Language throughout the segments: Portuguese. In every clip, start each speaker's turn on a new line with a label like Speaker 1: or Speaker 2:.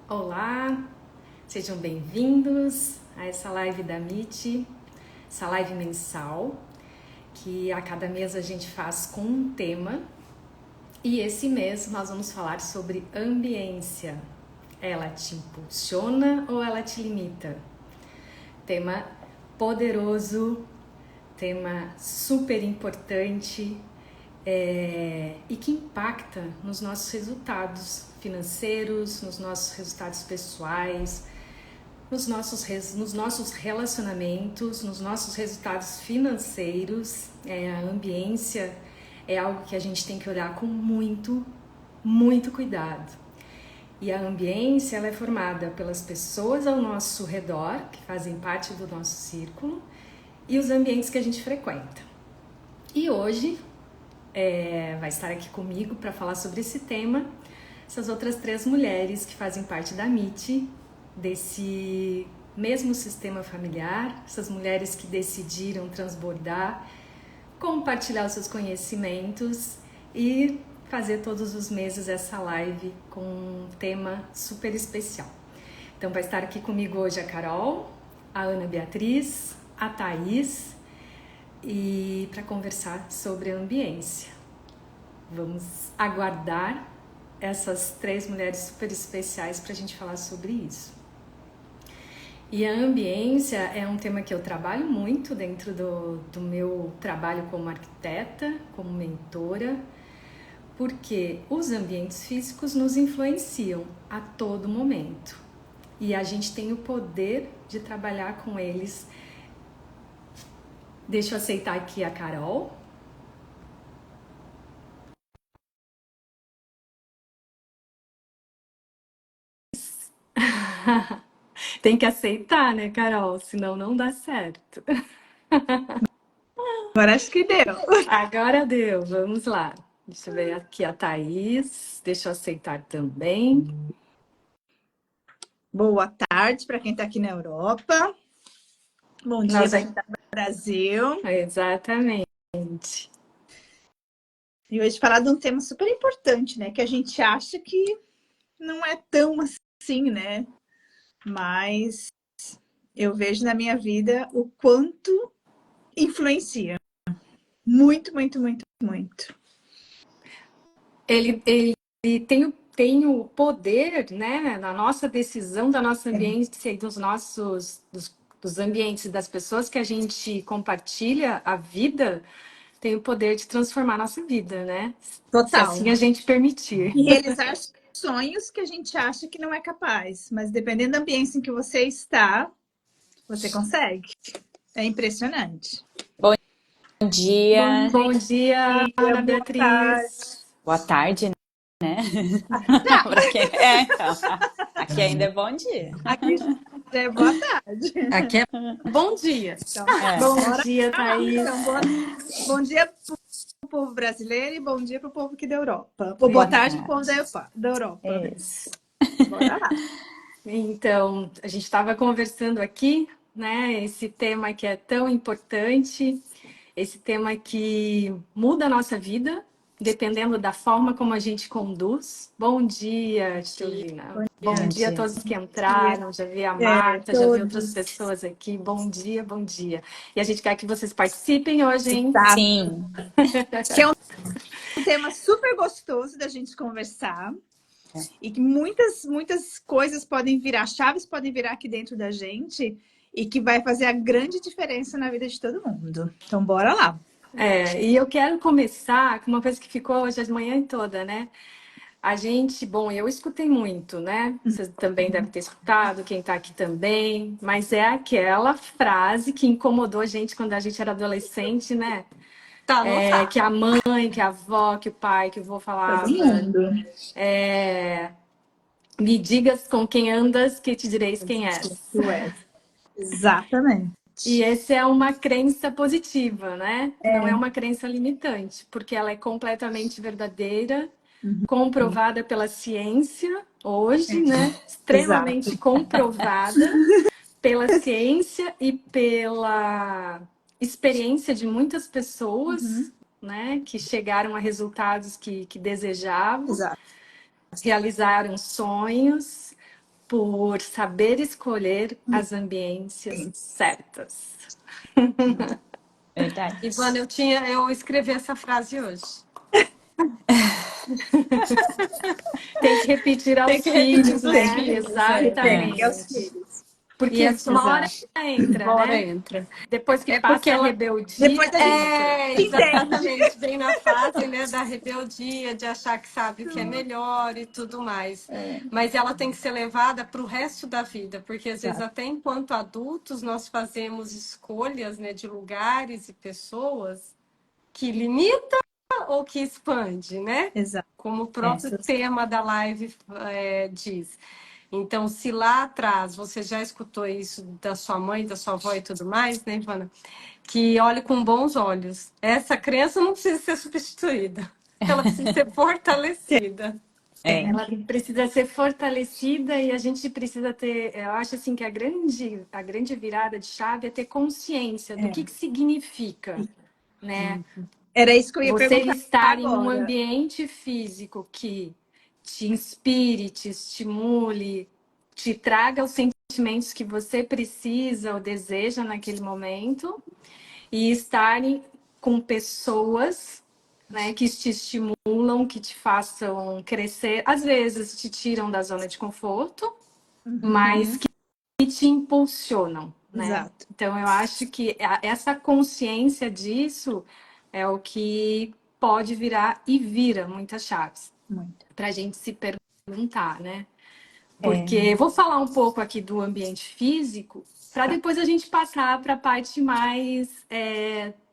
Speaker 1: Olá, sejam bem-vindos a essa live da MIT, essa live mensal, que a cada mês a gente faz com um tema. E esse mês nós vamos falar sobre ambiência. Ela te impulsiona ou ela te limita? Tema poderoso, tema super importante e que impacta nos nossos resultados financeiros, nos nossos resultados pessoais, nos nossos relacionamentos, nos nossos resultados financeiros. A ambiência é algo que a gente tem que olhar com muito cuidado. E a ambiência ela é formada pelas pessoas ao nosso redor, que fazem parte do nosso círculo, e os ambientes que a gente frequenta. E hoje vai estar aqui comigo para falar sobre esse tema essas outras 3 mulheres que fazem parte da MIT, desse mesmo sistema familiar, essas mulheres que decidiram transbordar, compartilhar os seus conhecimentos e fazer todos os meses essa live com um tema super especial. Então vai estar aqui comigo hoje a Carol, a Ana Beatriz, a Thaís, e para conversar sobre a ambiência. Vamos aguardar essas 3 mulheres super especiais para a gente falar sobre isso. E a ambiência é um tema que eu trabalho muito dentro do meu trabalho como arquiteta, como mentora, porque os ambientes físicos nos influenciam a todo momento. E a gente tem o poder de trabalhar com eles. Deixa eu aceitar aqui a Carol. Tem que aceitar, né, Carol? Senão não dá certo.
Speaker 2: Agora acho que deu.
Speaker 1: Agora deu, vamos lá. Deixa eu ver aqui a Thaís. Deixa eu aceitar também.
Speaker 2: Boa tarde para quem está aqui na Europa. Bom dia para quem está no Brasil.
Speaker 1: Exatamente.
Speaker 2: E hoje falar de um tema super importante, né? Que a gente acha que não é tão assim, né? Mas eu vejo na minha vida o quanto influencia. Muito.
Speaker 1: Ele tem o poder, né, na nossa decisão, da nossa ambiência e dos ambientes das pessoas que a gente compartilha a vida, tem o poder de transformar a nossa vida, né?
Speaker 2: Total.
Speaker 1: Se assim a gente permitir.
Speaker 2: E realizar sonhos que a gente acha que não é capaz. Mas dependendo do ambiente em que você está, você consegue. É impressionante.
Speaker 3: Bom dia.
Speaker 1: Bom dia, Ana Beatriz.
Speaker 3: Boa tarde, né? Então, aqui ainda é bom dia.
Speaker 2: Aqui já é boa tarde.
Speaker 1: Aqui é bom dia.
Speaker 2: Então,
Speaker 1: bom dia, Thaís.
Speaker 2: Então, bom dia para o povo brasileiro e bom dia para o povo aqui da Europa. Ou boa tarde para o povo da Europa.
Speaker 3: Isso.
Speaker 2: Bora lá.
Speaker 1: Então, a gente estava conversando aqui, né? Esse tema que é tão importante, esse tema que muda a nossa vida, dependendo da forma como a gente conduz. Bom dia, Tchulina. Bom dia a todos que entraram. Já vi a Marta, já vi outras pessoas aqui. Bom dia, bom dia. E a gente quer que vocês participem hoje, hein?
Speaker 3: Sim.
Speaker 2: Que é um tema super gostoso da gente conversar. E que muitas coisas podem virar, chaves podem virar aqui dentro da gente e que vai fazer a grande diferença na vida de todo mundo. Então, bora lá.
Speaker 1: E eu quero começar com uma coisa que ficou hoje a manhã toda, né? Eu escutei muito, né? Vocês também devem ter escutado, quem tá aqui também, mas é aquela frase que incomodou a gente quando a gente era adolescente, né? Que a mãe, que a avó, que o pai, que o vô falava. Me digas com quem andas, que te direis quem és.
Speaker 2: Exatamente.
Speaker 1: E essa é uma crença positiva, né? Não é uma crença limitante, porque ela é completamente verdadeira, comprovada pela ciência hoje, né? Extremamente comprovada pela ciência e pela experiência de muitas pessoas, né? Que chegaram a resultados que desejavam, realizaram sonhos, por saber escolher as ambiências certas.
Speaker 3: Verdade.
Speaker 4: Ivana, eu escrevi essa frase hoje.
Speaker 1: Tem que repetir
Speaker 4: Tem
Speaker 1: aos
Speaker 4: que repetir
Speaker 1: filhos,
Speaker 4: pros
Speaker 1: né?
Speaker 4: filhos,
Speaker 2: Tem, é os
Speaker 1: Exatamente.
Speaker 2: filhos.
Speaker 1: Porque
Speaker 4: E assim,
Speaker 1: uma hora
Speaker 3: Exato.
Speaker 1: entra,
Speaker 4: uma hora
Speaker 1: né?
Speaker 4: entra.
Speaker 1: Depois que
Speaker 4: É porque
Speaker 1: passa a
Speaker 4: ela
Speaker 1: rebeldia,
Speaker 2: Depois a gente
Speaker 1: entra.
Speaker 2: entende.
Speaker 4: exatamente vem na fase, né, da rebeldia, de achar que sabe o que é melhor e tudo mais. Mas ela tem que ser levada para o resto da vida, porque às vezes
Speaker 2: Exato.
Speaker 4: até enquanto adultos nós fazemos escolhas, né, de lugares e pessoas que limitam ou que expande, né?
Speaker 2: Exato.
Speaker 4: Como o próprio tema da live diz. Então, se lá atrás você já escutou isso da sua mãe, da sua avó e tudo mais, né, Ivana? Que olhe com bons olhos. Essa crença não precisa ser substituída. Ela precisa ser fortalecida.
Speaker 1: Ela precisa ser fortalecida e a gente precisa ter, eu acho assim que a grande virada de chave é ter consciência do que significa, né?
Speaker 2: Era isso que eu ia
Speaker 1: Você
Speaker 2: perguntar
Speaker 1: estar em um
Speaker 2: agora.
Speaker 1: ambiente físico que te inspire, te estimule, te traga os sentimentos que você precisa ou deseja naquele momento e estarem com pessoas, né, que te estimulam, que te façam crescer. Às vezes te tiram da zona de conforto, mas que te impulsionam, né?
Speaker 2: Exato.
Speaker 1: Então eu acho que essa consciência disso é o que pode virar e vira muitas chaves
Speaker 2: Muito.
Speaker 1: para a gente se perguntar, né? Porque vou falar um pouco aqui do ambiente físico, para depois a gente passar para a parte mais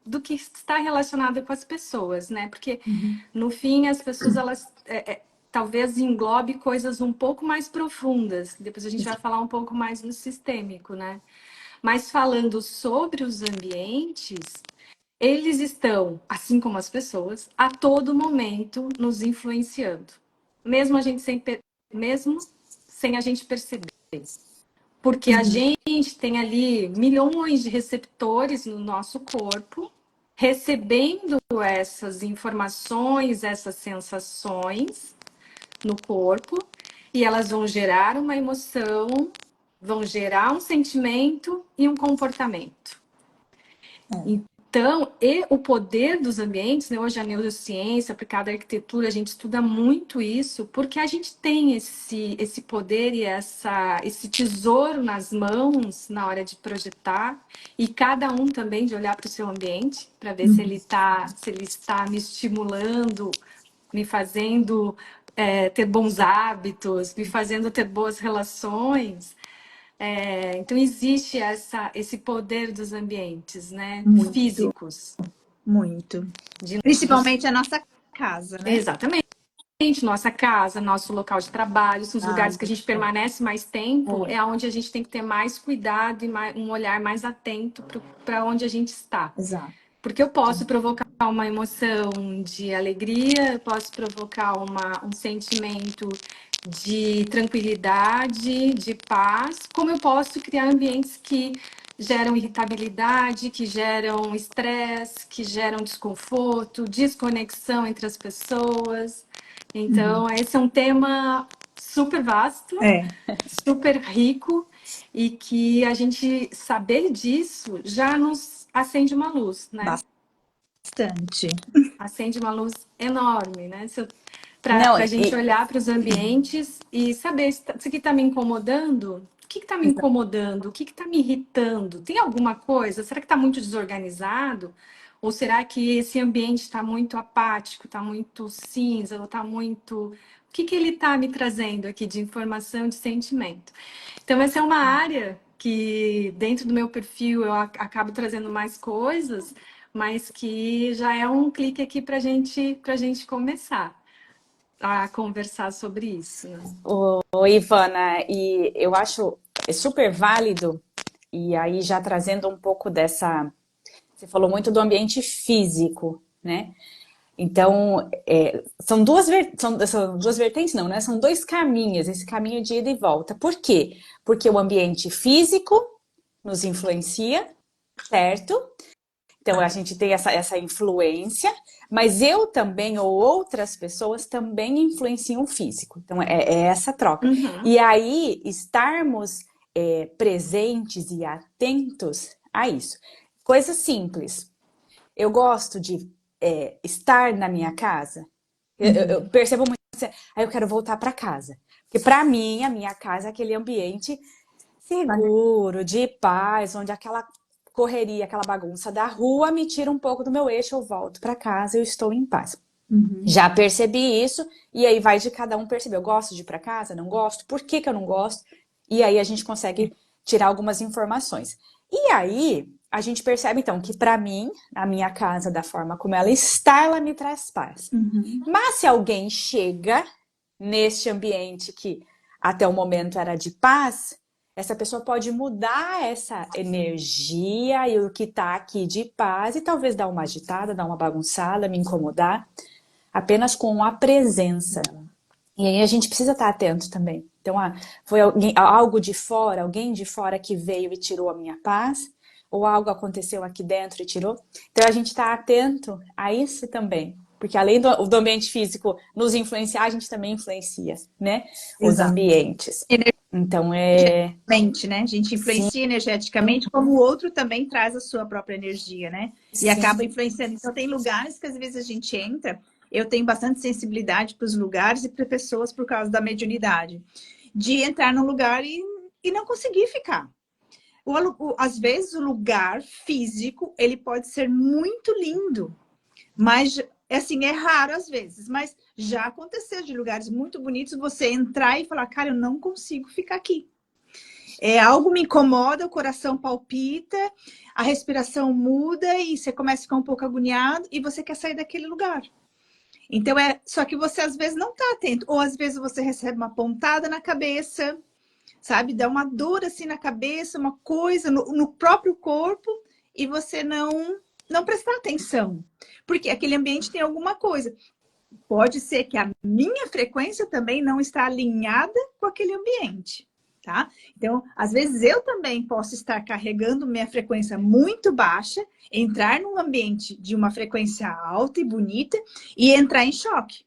Speaker 1: do que está relacionada com as pessoas, né? Porque no fim as pessoas elas talvez englobe coisas um pouco mais profundas. Depois a gente vai falar um pouco mais do sistêmico, né? Mas falando sobre os ambientes, eles estão, assim como as pessoas, a todo momento nos influenciando, mesmo a gente mesmo sem a gente perceber. Porque a gente tem ali milhões de receptores no nosso corpo, recebendo essas informações, essas sensações no corpo, e elas vão gerar uma emoção, vão gerar um sentimento e um comportamento. Então, e o poder dos ambientes, né? Hoje a neurociência aplicada à arquitetura, a gente estuda muito isso, porque a gente tem esse poder e esse tesouro nas mãos na hora de projetar, e cada um também de olhar para o seu ambiente, para ver se ele está me estimulando, me fazendo ter bons hábitos, me fazendo ter boas relações. Então existe esse poder dos ambientes, né?
Speaker 2: Muito,
Speaker 1: Físicos.
Speaker 2: muito. Principalmente a nossa casa, né?
Speaker 1: Exatamente. Nossa casa, nosso local de trabalho, são os lugares que a gente permanece mais tempo, é onde a gente tem que ter mais cuidado e um olhar mais atento para onde a gente está.
Speaker 2: Exato.
Speaker 1: Porque eu posso provocar uma emoção de alegria, eu posso provocar um sentimento de tranquilidade, de paz, como eu posso criar ambientes que geram irritabilidade, que geram estresse, que geram desconforto, desconexão entre as pessoas. Então, esse é um tema super vasto, super rico, e que a gente saber disso já nos acende uma luz, né?
Speaker 2: Bastante.
Speaker 1: Acende uma luz enorme, né?
Speaker 3: Não,
Speaker 1: Para a gente olhar para os ambientes e saber se isso aqui está me incomodando. O que está me incomodando? O que está me irritando? Tem alguma coisa? Será que está muito desorganizado? Ou será que esse ambiente está muito apático, está muito cinza, ou está muito. O que ele está me trazendo aqui de informação, de sentimento? Então, essa é uma área que, dentro do meu perfil, eu acabo trazendo mais coisas, mas que já é um clique aqui para gente começar a conversar sobre isso. Né?
Speaker 3: ô, Ivana, e eu acho super válido, e aí já trazendo um pouco dessa. Você falou muito do ambiente físico, né? Então, são duas vertentes, não, né? São dois caminhos, esse caminho de ida e volta. Por quê? Porque o ambiente físico nos influencia, certo? Então, a gente tem essa influência, mas eu também, ou outras pessoas, também influenciam o físico. Então, é essa troca.
Speaker 2: Uhum.
Speaker 3: E aí, estarmos presentes e atentos a isso. Coisa simples. Eu gosto de estar na minha casa. Eu percebo muito assim, eu quero voltar para casa. Porque para mim, a minha casa é aquele ambiente seguro, de paz, onde aquela correria, aquela bagunça da rua me tira um pouco do meu eixo, eu volto para casa e eu estou em paz. Já percebi isso, e aí vai de cada um perceber. Eu gosto de ir para casa, não gosto? Por que eu não gosto? E aí a gente consegue tirar algumas informações. E aí a gente percebe, então, que para mim, a minha casa, da forma como ela está, ela me traz paz. Mas se alguém chega neste ambiente que até o momento era de paz, essa pessoa pode mudar essa energia e o que está aqui de paz e talvez dar uma agitada, dar uma bagunçada, me incomodar, apenas com a presença. E aí a gente precisa estar atento também. Então, foi algo de fora, alguém de fora que veio e tirou a minha paz, ou algo aconteceu aqui dentro e tirou. Então, a gente está atento a isso também. Porque além do ambiente físico nos influenciar, a gente também influencia, né? Os
Speaker 2: Exato.
Speaker 3: ambientes. Então,
Speaker 2: Energeticamente, né? A gente influencia energeticamente, como o outro também traz a sua própria energia, né? E acaba influenciando. Então, tem lugares que às vezes a gente entra. Eu tenho bastante sensibilidade para os lugares e para pessoas por causa da mediunidade. De entrar num lugar e não conseguir ficar. Às vezes, o lugar físico, ele pode ser muito lindo. Mas, assim, é raro às vezes. Mas já aconteceu de lugares muito bonitos você entrar e falar, cara, eu não consigo ficar aqui. Algo me incomoda, o coração palpita, a respiração muda e você começa a ficar um pouco agoniado e você quer sair daquele lugar. Então, só que você às vezes não está atento. Ou às vezes você recebe uma pontada na cabeça, sabe? Dá uma dor assim na cabeça, uma coisa no próprio corpo e você não prestar atenção. Porque aquele ambiente tem alguma coisa. Pode ser que a minha frequência também não está alinhada com aquele ambiente, tá? Então, às vezes eu também posso estar carregando minha frequência muito baixa, entrar num ambiente de uma frequência alta e bonita e entrar em choque.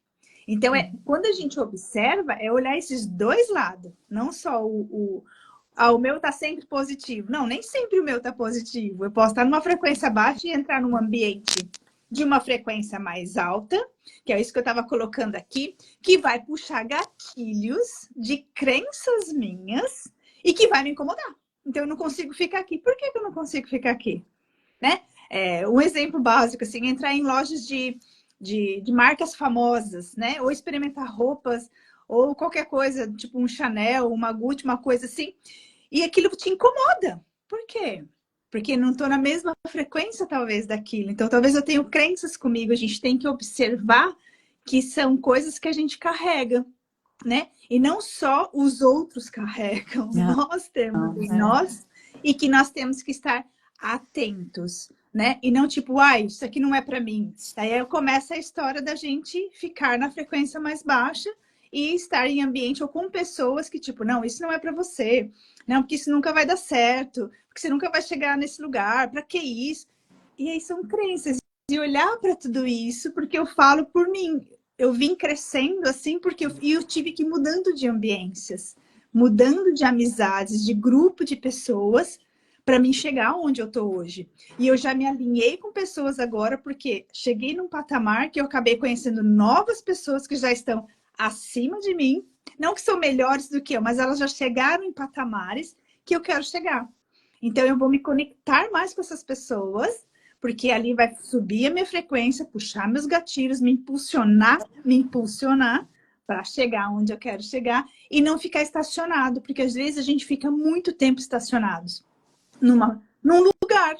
Speaker 2: Então, quando a gente observa, é olhar esses dois lados, não só o meu está sempre positivo. Não, nem sempre o meu está positivo. Eu posso estar numa frequência baixa e entrar num ambiente de uma frequência mais alta, que é isso que eu estava colocando aqui, que vai puxar gatilhos de crenças minhas e que vai me incomodar. Então, eu não consigo ficar aqui. Por que eu não consigo ficar aqui? Né? Um exemplo básico, assim, entrar em lojas de marcas famosas, né? Ou experimentar roupas, ou qualquer coisa, tipo um Chanel, uma Gucci, uma coisa assim, e aquilo te incomoda. Por quê? Porque não estou na mesma frequência, talvez, daquilo. Então, talvez eu tenha crenças comigo. A gente tem que observar que são coisas que a gente carrega, né? E não só os outros carregam. Nós temos em nós e que nós temos que estar atentos, né? E não tipo, isso aqui não é para mim. Aí começa a história da gente ficar na frequência mais baixa e estar em ambiente ou com pessoas que tipo, não, isso não é para você. Não, porque isso nunca vai dar certo. Porque você nunca vai chegar nesse lugar. Para que isso? E aí são crenças. E olhar para tudo isso, porque eu falo por mim. Eu vim crescendo assim, porque eu tive que ir mudando de ambiências, mudando de amizades, de grupo de pessoas, para mim chegar onde eu tô hoje. E eu já me alinhei com pessoas agora, porque cheguei num patamar que eu acabei conhecendo novas pessoas que já estão acima de mim, não que são melhores do que eu, mas elas já chegaram em patamares que eu quero chegar. Então eu vou me conectar mais com essas pessoas, porque ali vai subir a minha frequência, puxar meus gatilhos, me impulsionar para chegar onde eu quero chegar e não ficar estacionado, porque às vezes a gente fica muito tempo estacionados num lugar.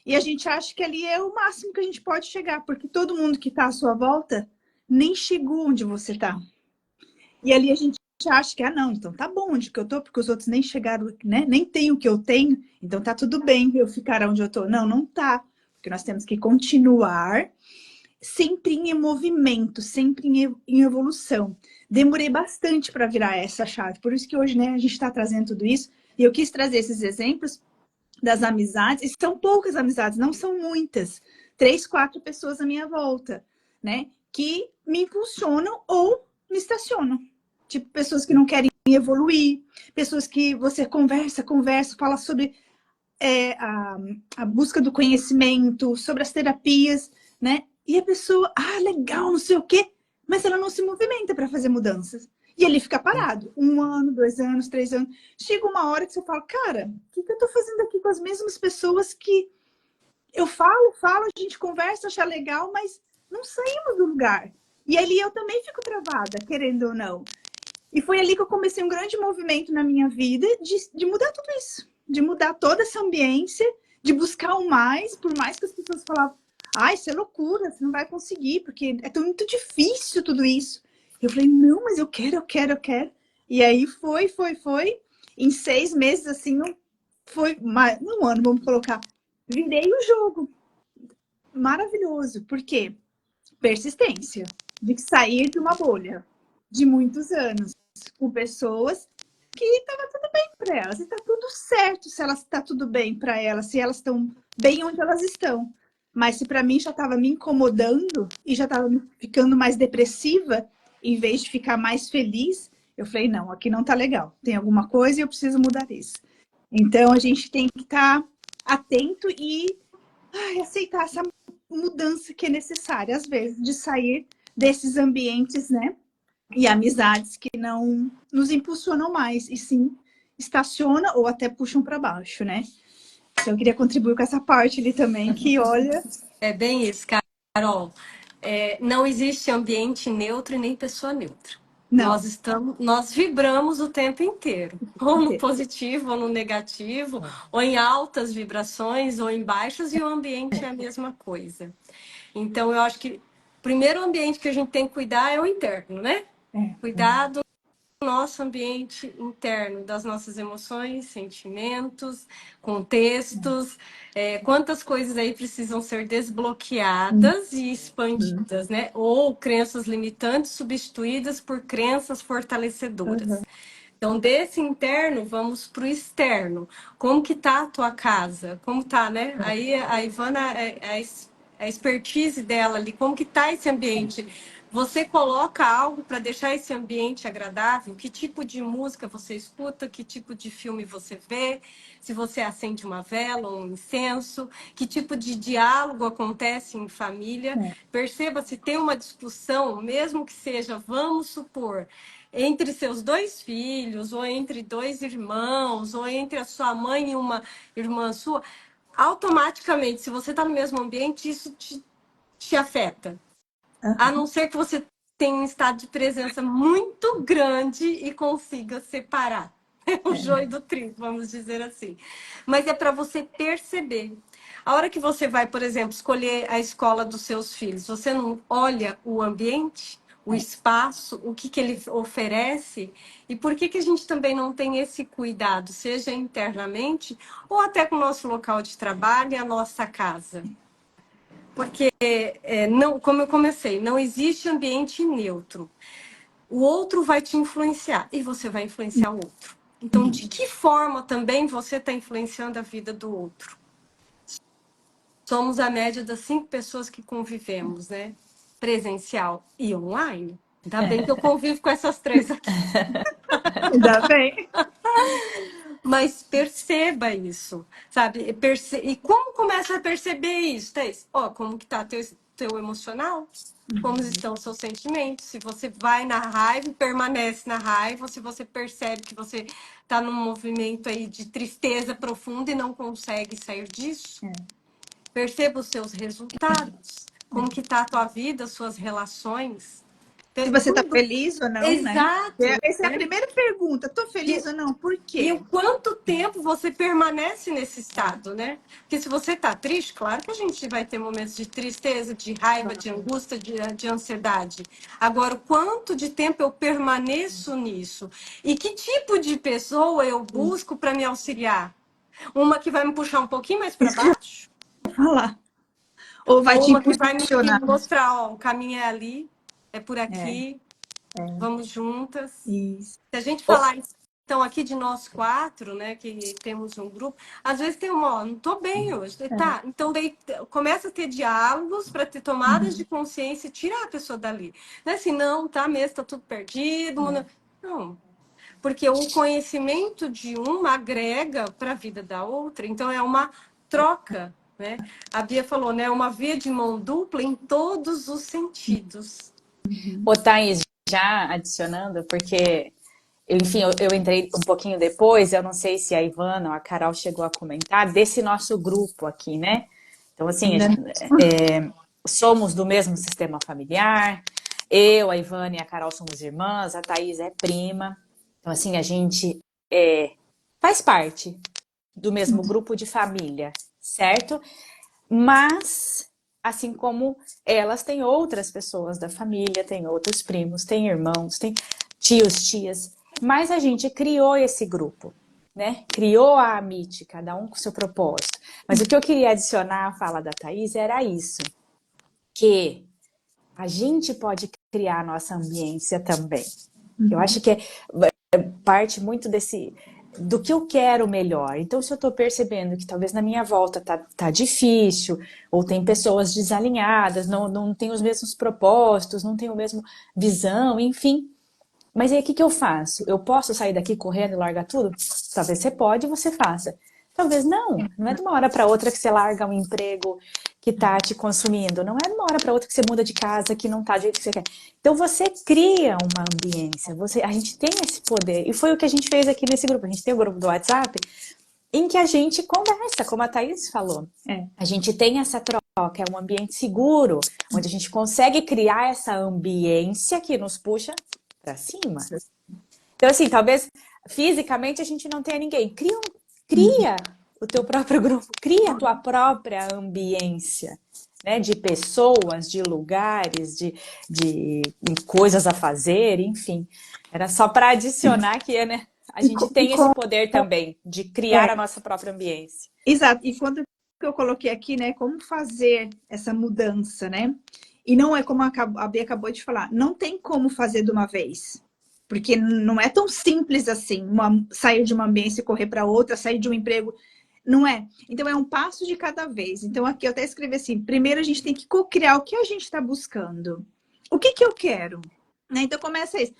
Speaker 2: E a gente acha que ali é o máximo que a gente pode chegar, porque todo mundo que está à sua volta nem chegou onde você está. E ali a gente acha que, não, então tá bom onde que eu tô, porque os outros nem chegaram, né? Nem tem o que eu tenho, então tá tudo bem eu ficar onde eu tô. Não, não tá. Porque nós temos que continuar sempre em movimento, sempre em evolução. Demorei bastante para virar essa chave. Por isso que hoje, né, a gente está trazendo tudo isso. E eu quis trazer esses exemplos das amizades, e são poucas amizades, não são muitas, 3, 4 pessoas à minha volta, né? Que me impulsionam ou me estacionam. Tipo, pessoas que não querem evoluir, pessoas que você conversa, fala sobre a busca do conhecimento, sobre as terapias, né? E a pessoa, legal, não sei o quê, mas ela não se movimenta para fazer mudanças. E ele fica parado, 1 ano, 2 anos, 3 anos. Chega uma hora que você fala, cara, o que eu tô fazendo aqui com as mesmas pessoas que eu falo, a gente conversa, acha legal, mas não saímos do lugar. E ali eu também fico travada, querendo ou não. E foi ali que eu comecei um grande movimento na minha vida de mudar tudo isso. De mudar toda essa ambiência, de buscar o mais, por mais que as pessoas falavam, isso é loucura, você não vai conseguir, porque é tão muito difícil tudo isso. Eu falei, não, mas eu quero. E aí foi. Em 6 meses, assim, não foi mais, 1 ano, vamos colocar. Virei o jogo. Maravilhoso. Por quê? Persistência. De sair de uma bolha de muitos anos com pessoas que estava tudo bem para elas, e está tudo certo se elas está tudo bem para elas, se elas estão bem onde elas estão. Mas se para mim já estava me incomodando e já estava ficando mais depressiva, em vez de ficar mais feliz, eu falei, não, aqui não tá legal. Tem alguma coisa e eu preciso mudar isso. Então a gente tem que estar atento e aceitar essa mudança que é necessária, às vezes, de sair desses ambientes, né? E amizades que não nos impulsionam mais, e sim estaciona ou até puxam para baixo, né? Então eu queria contribuir com essa parte ali também, que olha...
Speaker 4: É bem isso, Carol. Não existe ambiente neutro e nem pessoa neutra.
Speaker 2: Não.
Speaker 4: Nós vibramos o tempo inteiro, ou no positivo, ou no negativo, ou em altas vibrações, ou em baixas, e o ambiente é a mesma coisa. Então, eu acho que o primeiro ambiente que a gente tem que cuidar é o interno, né? Cuidar do nosso ambiente interno, das nossas emoções, sentimentos, contextos, quantas coisas aí precisam ser desbloqueadas e expandidas, né? Ou crenças limitantes substituídas por crenças fortalecedoras. Então, desse interno, vamos para o externo. Como que tá a tua casa? Como tá, né? Aí a Ivana, a expertise dela ali, como que tá esse ambiente? Você coloca algo para deixar esse ambiente agradável? Que tipo de música você escuta? Que tipo de filme você vê? Se você acende uma vela ou um incenso? Que tipo de diálogo acontece em família? Perceba se tem uma discussão, mesmo que seja, vamos supor, entre seus 2 filhos, ou entre 2 irmãos, ou entre a sua mãe e uma irmã sua, automaticamente, se você está no mesmo ambiente, isso te afeta. A não ser que você tenha um estado de presença muito grande e consiga separar o joio do trigo, vamos dizer assim. Mas é para você perceber. A hora que você vai, por exemplo, escolher a escola dos seus filhos, você não olha o ambiente, o espaço, o que ele oferece, e por que a gente também não tem esse cuidado, seja internamente ou até com o nosso local de trabalho e a nossa casa? Porque, não, como eu comecei, não existe ambiente neutro. O outro vai te influenciar e você vai influenciar o outro. Então, de que forma também você está influenciando a vida do outro? Somos a média das 5 pessoas que convivemos, né? Presencial e online. Ainda bem que eu convivo com essas 3 aqui.
Speaker 2: Ainda bem.
Speaker 4: Mas perceba isso, sabe? E como começa a perceber isso, Thaís? Como que tá teu emocional? Como estão os seus sentimentos? Se você vai na raiva, permanece na raiva, se você percebe que você está num movimento aí de tristeza profunda e não consegue sair disso, perceba os seus resultados. Como que tá a tua vida, suas relações.
Speaker 2: Se você está
Speaker 4: Tudo.
Speaker 2: feliz ou não, né?
Speaker 4: Exato.
Speaker 2: Essa é a primeira pergunta. Estou feliz ou não? Por
Speaker 4: E
Speaker 2: quê?
Speaker 4: o quanto tempo você permanece nesse estado, né? Porque se você tá triste, claro que a gente vai ter momentos de tristeza, de raiva, de angústia, de ansiedade. Agora, o quanto de tempo eu permaneço nisso? E que tipo de pessoa eu busco para me auxiliar? Uma que vai me puxar um pouquinho mais para baixo?
Speaker 2: Falar. Ou vai
Speaker 4: Ou
Speaker 2: te
Speaker 4: uma que vai me
Speaker 2: impulsionar?
Speaker 4: mostrar, o caminho é ali, é por aqui, vamos juntas.
Speaker 2: Isso.
Speaker 4: Se a gente falar em Então, aqui de nós quatro, né, que temos um grupo, às vezes tem uma, ó, não tô bem hoje. Tá, então daí começa a ter diálogos para ter tomadas de consciência e tirar a pessoa dali. Não é assim, não, tá mesmo, tá tudo perdido. Não, porque o conhecimento de uma agrega para a vida da outra, então é uma troca, né? A Bia falou, né, uma via de mão dupla em todos os sentidos.
Speaker 3: Ô, Thaís, já adicionando, porque enfim, eu entrei um pouquinho depois, eu não sei se a Ivana ou a Carol chegou a comentar desse nosso grupo aqui, né? Então, assim, somos do mesmo sistema familiar, eu, a Ivana e a Carol somos irmãs, a Thaís é prima. Então, assim, a gente faz parte do mesmo grupo de família, certo? Mas, assim como elas, têm outras pessoas da família, têm outros primos, têm irmãos, têm tios, tias. Mas a gente criou esse grupo, né? Criou a Amit, cada um com seu propósito. Mas o que eu queria adicionar à fala da Thaís era isso, que a gente pode criar a nossa ambiência também. Eu acho que parte muito do que eu quero melhor. Então, se eu estou percebendo que talvez na minha volta tá difícil, ou tem pessoas desalinhadas, não tem os mesmos propósitos, não tem a mesma visão, enfim. Mas aí o que eu faço? Eu posso sair daqui correndo e largar tudo? Talvez você pode e você faça. Talvez não. Não é de uma hora para outra que você larga um emprego que tá te consumindo. Não é de uma hora para outra que você muda de casa que não tá do jeito que você quer. Então você cria uma ambiência. A gente tem esse poder. E foi o que a gente fez aqui nesse grupo. A gente tem o grupo do WhatsApp em que a gente conversa, como a Thaís falou. A gente tem essa troca, é um ambiente seguro, onde a gente consegue criar essa ambiência que nos puxa para cima. Então, assim, talvez fisicamente a gente não tenha ninguém. Cria o teu próprio grupo, cria a tua própria ambiência, né? De pessoas, de lugares, de coisas a fazer, enfim. Era só para adicionar que, né? A gente tem esse poder também de criar a nossa própria ambiência.
Speaker 2: Exato. E quando eu coloquei aqui, né, como fazer essa mudança, né? E não é como a Bia acabou de falar, não tem como fazer de uma vez. Porque não é tão simples assim, sair de uma ambiência e correr para outra, sair de um emprego. Não é. Então, é um passo de cada vez. Então, aqui eu até escrevi assim, primeiro a gente tem que co-criar o que a gente está buscando. O que eu quero? Né? Então, começa isso.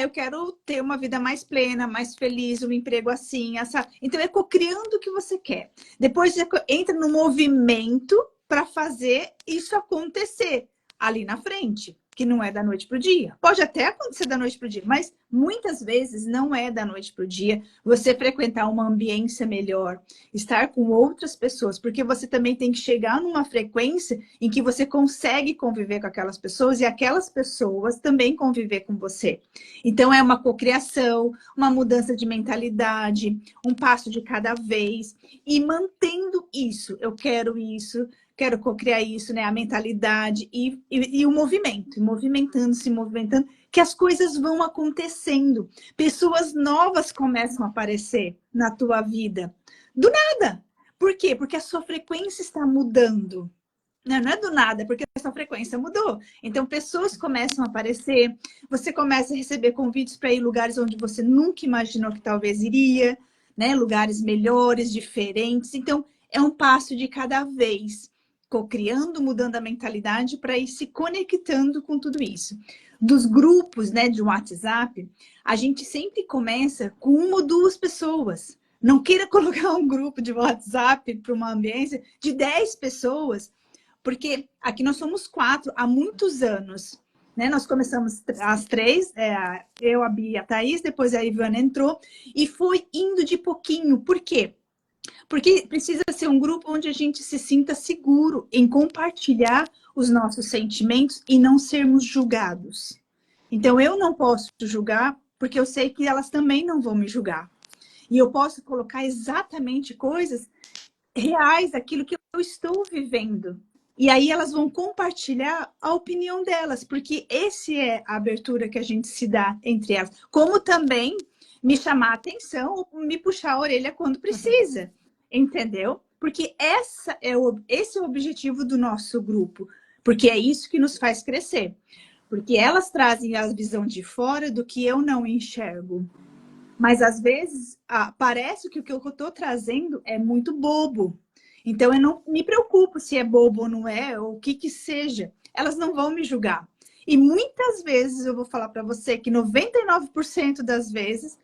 Speaker 2: Eu quero ter uma vida mais plena, mais feliz, um emprego assim, essa. Então, é co-criando o que você quer. Depois, entra no movimento para fazer isso acontecer ali na frente, que não é da noite para o dia. Pode até acontecer da noite para o dia, mas muitas vezes não é da noite para o dia. Você frequentar uma ambiência melhor, estar com outras pessoas, porque você também tem que chegar numa frequência em que você consegue conviver com aquelas pessoas e aquelas pessoas também conviver com você. Então, é uma cocriação, uma mudança de mentalidade, um passo de cada vez e mantendo isso. Eu quero isso, quero cocriar isso, né? A mentalidade e o movimento, se movimentando, que as coisas vão acontecendo. Pessoas novas começam a aparecer na tua vida. Do nada. Por quê? Porque a sua frequência está mudando. Não é do nada, porque a sua frequência mudou. Então, pessoas começam a aparecer, você começa a receber convites para ir em lugares onde você nunca imaginou que talvez iria, né? Lugares melhores, diferentes. Então, é um passo de cada vez, cocriando, mudando a mentalidade para ir se conectando com tudo isso. Dos grupos, né, de WhatsApp, a gente sempre começa com uma ou duas pessoas. Não queira colocar um grupo de WhatsApp para uma ambiência de 10 pessoas, porque aqui nós somos 4 há muitos anos. Né? Nós começamos as 3, eu, a Bia e a Thaís, depois a Ivana entrou, e foi indo de pouquinho. Por quê? Porque precisa ser um grupo onde a gente se sinta seguro em compartilhar os nossos sentimentos e não sermos julgados. Então, eu não posso julgar, porque eu sei que elas também não vão me julgar. E eu posso colocar exatamente coisas reais, aquilo que eu estou vivendo. E aí elas vão compartilhar a opinião delas, porque essa é a abertura que a gente se dá entre elas. Como também me chamar a atenção ou me puxar a orelha quando precisa. Entendeu? Porque esse é o objetivo do nosso grupo. Porque é isso que nos faz crescer. Porque elas trazem a visão de fora do que eu não enxergo. Mas às vezes parece que o que eu estou trazendo é muito bobo. Então eu não me preocupo se é bobo ou não é, ou o que que seja. Elas não vão me julgar. E muitas vezes eu vou falar para você que 99% das vezes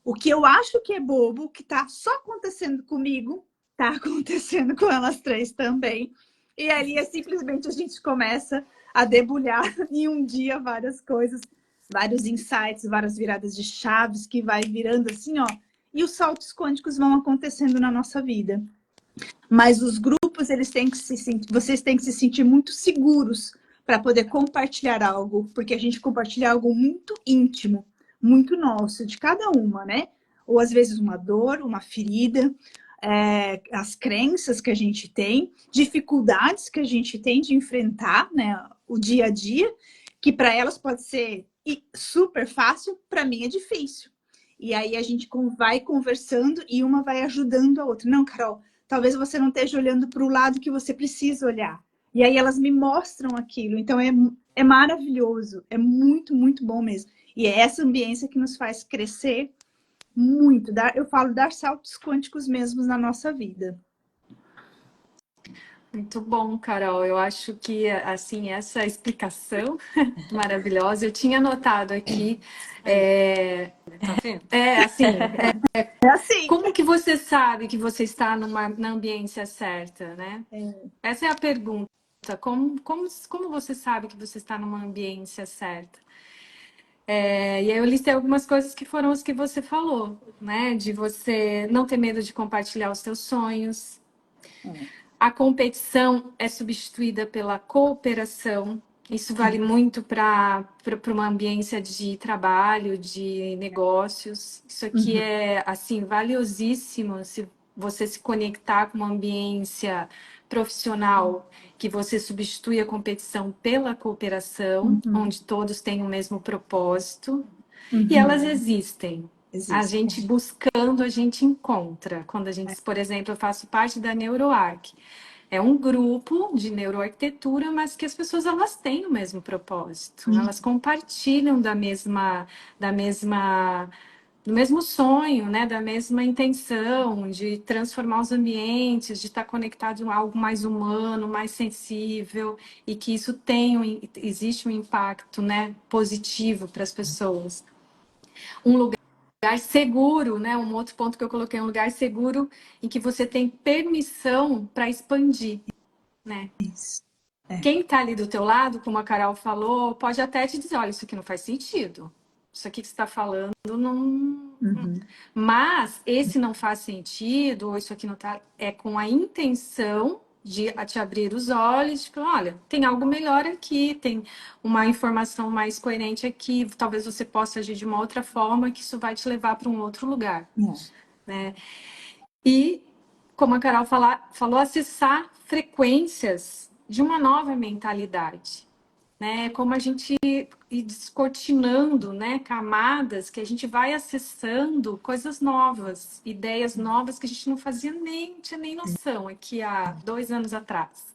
Speaker 2: o que eu acho que é bobo, que está só acontecendo comigo, está acontecendo com elas três também. E ali é simplesmente a gente começa a debulhar em um dia várias coisas, vários insights, várias viradas de chaves que vai virando assim, ó. E os saltos quânticos vão acontecendo na nossa vida. Mas os grupos, eles têm que vocês têm que se sentir muito seguros para poder compartilhar algo, porque a gente compartilha algo muito íntimo, muito nosso, de cada uma, né? Ou às vezes uma dor, uma ferida, as crenças que a gente tem, dificuldades que a gente tem de enfrentar, né? O dia a dia, que para elas pode ser super fácil, para mim é difícil. E aí a gente vai conversando e uma vai ajudando a outra. Não, Carol, talvez você não esteja olhando para o lado que você precisa olhar. E aí elas me mostram aquilo. Então é maravilhoso, é muito, muito bom mesmo. E é essa ambiência que nos faz crescer muito. Eu falo dar saltos quânticos mesmo na nossa vida.
Speaker 1: Muito bom, Carol. Eu acho que, assim, essa explicação maravilhosa, eu tinha anotado aqui.
Speaker 4: Tá vendo?
Speaker 1: Assim,
Speaker 2: É assim.
Speaker 1: como que você sabe que você está na ambiência certa, né? Essa é a pergunta. Como você sabe que você está numa ambiência certa? E aí eu listei algumas coisas que foram as que você falou, né? De você não ter medo de compartilhar os seus sonhos. A competição é substituída pela cooperação. Isso vale muito para uma ambiência de trabalho, de negócios. Isso aqui é, assim, valiosíssimo se você se conectar com uma ambiência profissional, que você substitui a competição pela cooperação, onde todos têm o mesmo propósito. E elas existem. A gente buscando, a gente encontra. Quando a gente, por exemplo, eu faço parte da NeuroArc. É um grupo de neuroarquitetura, mas que as pessoas elas têm o mesmo propósito. Elas compartilham do mesmo sonho, né? Da mesma intenção de transformar os ambientes, de estar conectado a algo mais humano, mais sensível, e que isso existe um impacto, né, positivo para as pessoas. Um lugar seguro, né? Um outro ponto que eu coloquei, um lugar seguro em que você tem permissão para expandir, né? Quem está ali do teu lado, como a Carol falou, pode até te dizer, olha, isso aqui não faz sentido. Isso aqui que você está falando não... Mas esse não faz sentido, ou isso aqui não está... É com a intenção de te abrir os olhos, tipo, olha, tem algo melhor aqui, tem uma informação mais coerente aqui, talvez você possa agir de uma outra forma, que isso vai te levar para um outro lugar, né? E, como a Carol falou, acessar frequências de uma nova mentalidade, né? Como a gente ir descortinando, né, camadas que a gente vai acessando coisas novas, ideias novas que a gente não tinha nem noção aqui há 2 anos atrás.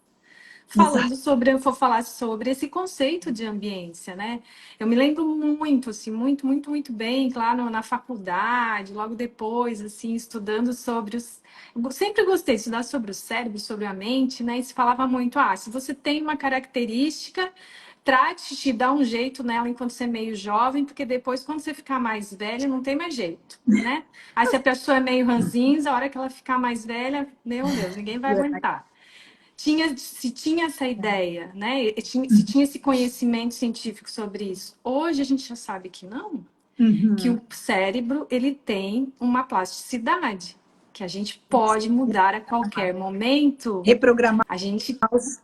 Speaker 1: Eu vou falar sobre esse conceito de ambiência, né? Eu me lembro muito, assim, muito, muito, muito bem, claro, na faculdade, logo depois, assim, estudando sobre os... Eu sempre gostei de estudar sobre o cérebro, sobre a mente, né? E se falava muito, se você tem uma característica, trate de dar um jeito nela enquanto você é meio jovem, porque depois, quando você ficar mais velha, não tem mais jeito, né? Aí se a pessoa é meio ranzinza, a hora que ela ficar mais velha, meu Deus, ninguém vai aguentar. Se tinha essa ideia, né? Se tinha esse conhecimento científico sobre isso. Hoje a gente já sabe que não, que o cérebro ele tem uma plasticidade, que a gente pode mudar a qualquer momento.
Speaker 2: Reprogramar
Speaker 1: a gente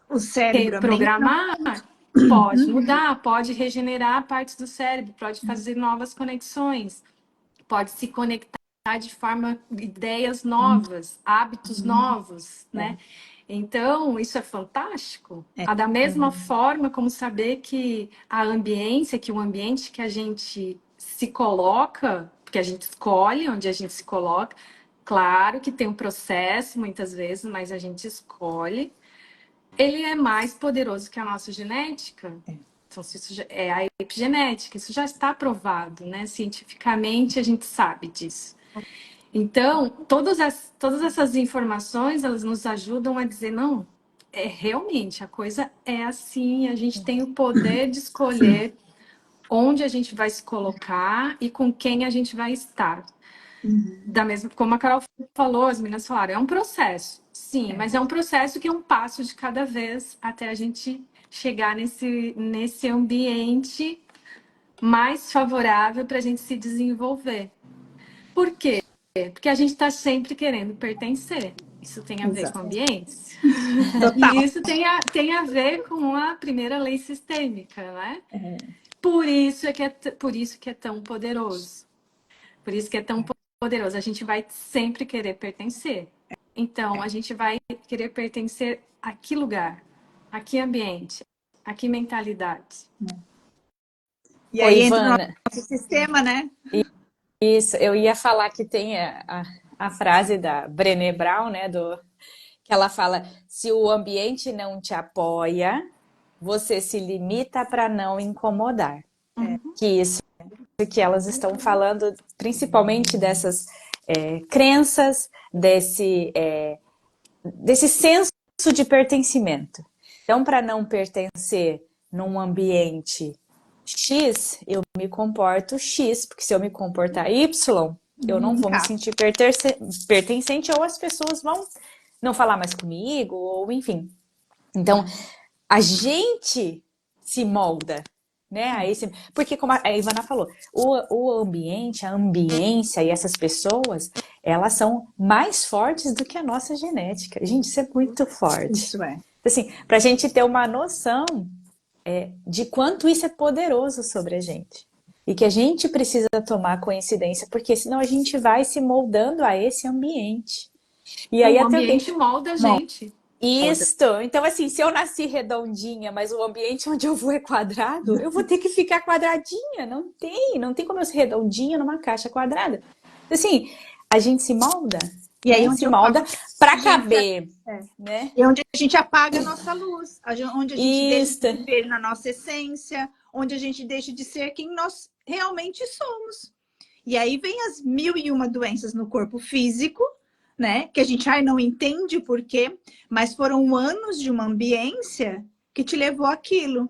Speaker 2: o cérebro,
Speaker 1: reprogramar, pode mudar, pode regenerar partes do cérebro, pode fazer novas conexões, pode se conectar de forma ideias novas, hábitos novos, né? Então, isso é fantástico. Da mesma forma como saber que a ambiência, que o ambiente que a gente se coloca, porque a gente escolhe onde a gente se coloca, claro que tem um processo muitas vezes, mas a gente escolhe. Ele é mais poderoso que a nossa genética. Então, se isso é a epigenética, isso já está provado, né? Cientificamente, a gente sabe disso. Então, todas essas informações, elas nos ajudam a dizer, não, realmente, a coisa é assim, a gente tem o poder de escolher onde a gente vai se colocar e com quem a gente vai estar. Da mesma, como a Carol falou, as meninas falaram, é um processo, sim, mas é um processo que é um passo de cada vez até a gente chegar nesse ambiente mais favorável para a gente se desenvolver. Por quê? Porque a gente está sempre querendo pertencer. Isso tem a ver com ambientes.
Speaker 2: Total.
Speaker 1: E isso tem a ver com a primeira lei sistêmica, né? Por isso que é tão poderoso. Por isso que é tão poderoso. A gente vai sempre querer pertencer. Então, a gente vai querer pertencer a que lugar? A que ambiente? A que mentalidade?
Speaker 2: E
Speaker 3: Ô,
Speaker 2: aí entra no
Speaker 3: Ivana,
Speaker 2: nosso sistema, né?
Speaker 3: isso, eu ia falar que tem a frase da Brené Brown, né, que ela fala, se o ambiente não te apoia, você se limita para não incomodar. Que isso que elas estão falando, principalmente dessas crenças, desse senso de pertencimento. Então, para não pertencer num ambiente X, eu me comporto X, porque se eu me comportar Y, eu não vou me sentir pertencente, ou as pessoas vão não falar mais comigo, ou enfim. Então, a gente se molda, né? Porque como a Ivana falou, o ambiente, a ambiência e essas pessoas, elas são mais fortes do que a nossa genética. Gente, isso é muito forte.
Speaker 2: Isso é.
Speaker 3: Assim, pra gente ter uma noção de quanto isso é poderoso sobre a gente. E que a gente precisa tomar coincidência, porque senão a gente vai se moldando a esse ambiente. E aí
Speaker 1: O
Speaker 3: até eu tenho
Speaker 1: ambiente molda a gente.
Speaker 3: isso. Então, assim, se eu nasci redondinha, mas o ambiente onde eu vou é quadrado, eu vou ter que ficar quadradinha. Não tem como eu ser redondinha numa caixa quadrada. Assim, a gente se molda,
Speaker 2: E aí
Speaker 3: né?
Speaker 2: onde
Speaker 3: Se molda para caber,
Speaker 2: É.
Speaker 3: né?
Speaker 2: E onde a gente apaga a nossa luz, onde a gente deixa
Speaker 3: Isso.
Speaker 2: de viver na nossa essência, onde a gente deixa de ser quem nós realmente somos. E aí vem as 1001 doenças no corpo físico, né? Que a gente não entende o porquê, mas foram anos de uma ambiência que te levou àquilo,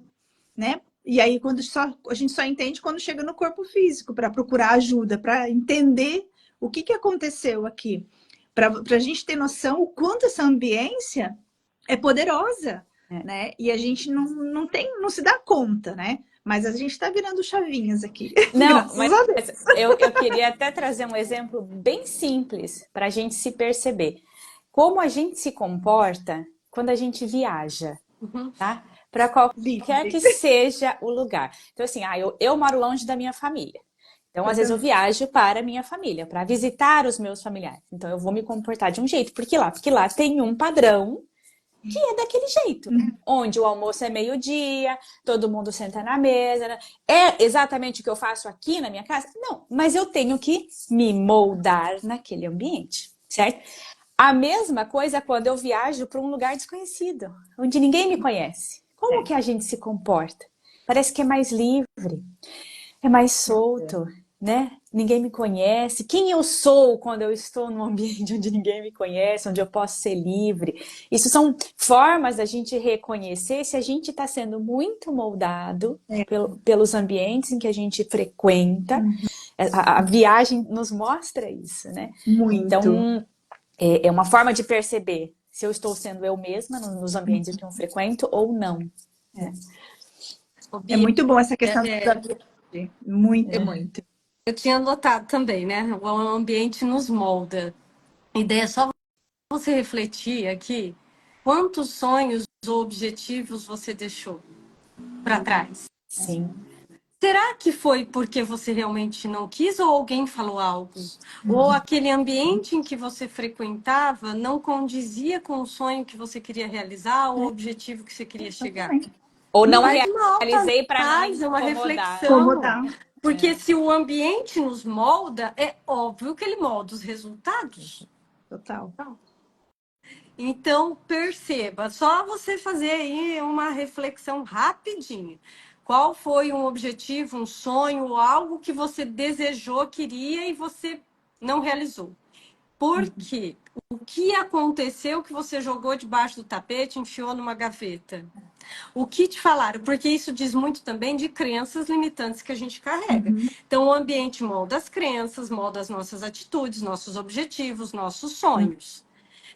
Speaker 2: né? E aí a gente só entende quando chega no corpo físico, para procurar ajuda, para entender o que aconteceu aqui. Para a gente ter noção o quanto essa ambiência é poderosa, né? E a gente não se dá conta, né? Mas a gente está virando chavinhas aqui.
Speaker 3: Não, mas eu queria até trazer um exemplo bem simples para a gente se perceber. Como a gente se comporta quando a gente viaja, tá? Para qualquer que seja o lugar. Então, assim, eu moro longe da minha família. Então, às vezes eu viajo para a minha família, para visitar os meus familiares. Então, eu vou me comportar de um jeito. Porque lá tem um padrão que é daquele jeito. Onde o almoço é meio-dia, todo mundo senta na mesa. Né? É exatamente o que eu faço aqui na minha casa? Não, mas eu tenho que me moldar naquele ambiente, certo? A mesma coisa quando eu viajo para um lugar desconhecido, onde ninguém me conhece. Como que a gente se comporta? Parece que é mais livre, é mais solto, né? Ninguém me conhece. Quem eu sou quando eu estou num ambiente onde ninguém me conhece, onde eu posso ser livre? Isso são formas da gente reconhecer se a gente está sendo muito moldado pelos ambientes em que a gente frequenta. A viagem nos mostra isso, né?
Speaker 2: Muito.
Speaker 3: Então, é uma forma de perceber se eu estou sendo eu mesma nos ambientes que eu frequento ou não.
Speaker 2: É muito bom essa questão da viagem. Muito.
Speaker 4: Eu tinha notado também, né? O ambiente nos molda. E daí é só você refletir aqui quantos sonhos ou objetivos você deixou para trás.
Speaker 3: Sim.
Speaker 4: Será que foi porque você realmente não quis ou alguém falou algo? Ou aquele ambiente em que você frequentava não condizia com o sonho que você queria realizar ou o objetivo que você queria chegar?
Speaker 3: Ou não
Speaker 4: Mas uma
Speaker 3: realizei para não
Speaker 4: autoanálise, uma
Speaker 3: incomodar.
Speaker 4: reflexão. Porque se o ambiente nos molda, é óbvio que ele molda os resultados.
Speaker 2: Total.
Speaker 4: Então, perceba, só você fazer aí uma reflexão rapidinho. Qual foi um objetivo, um sonho, algo que você desejou, queria e você não realizou? Por quê? O que aconteceu que você jogou debaixo do tapete, enfiou numa gaveta? O que te falaram? Porque isso diz muito também de crenças limitantes que a gente carrega. Então, o ambiente molda as crenças, molda as nossas atitudes, nossos objetivos, nossos sonhos.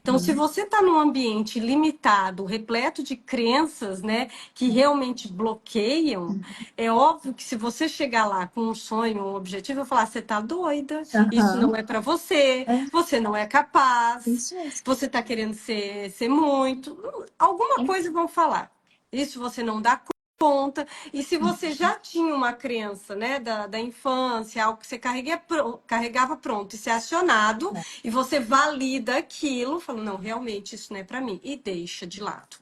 Speaker 4: Então, se você está num ambiente limitado, repleto de crenças, né, que realmente bloqueiam, é óbvio que se você chegar lá com um sonho, um objetivo, eu falar, você está doida, isso não é para você, você não é capaz,
Speaker 2: Isso mesmo.
Speaker 4: você está querendo ser muito, alguma coisa vão falar. Isso você não dá conta. E se você já tinha uma crença, né, da infância, algo que você carregava pronto e ser acionado, e você valida aquilo, falando, não, realmente isso não é para mim, e deixa de lado.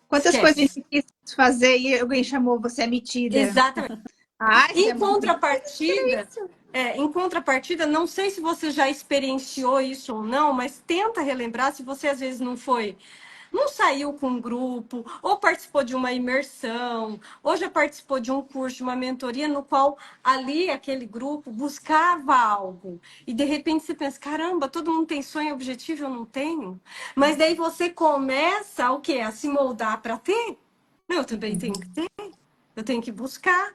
Speaker 2: Quantas coisas a
Speaker 4: Esquece.
Speaker 2: gente quis fazer e alguém chamou você é metida.
Speaker 4: Exatamente.
Speaker 2: Ai, você
Speaker 4: Em contrapartida,
Speaker 2: isso.
Speaker 4: em contrapartida, não sei se você já experienciou isso ou não, mas tenta relembrar se você às vezes não saiu com um grupo, ou participou de uma imersão, ou já participou de um curso, de uma mentoria, no qual ali, aquele grupo, buscava algo. E de repente você pensa, caramba, todo mundo tem sonho e objetivo, eu não tenho. Mas daí você começa o quê? A se moldar para ter? Eu também tenho que ter, eu tenho que buscar.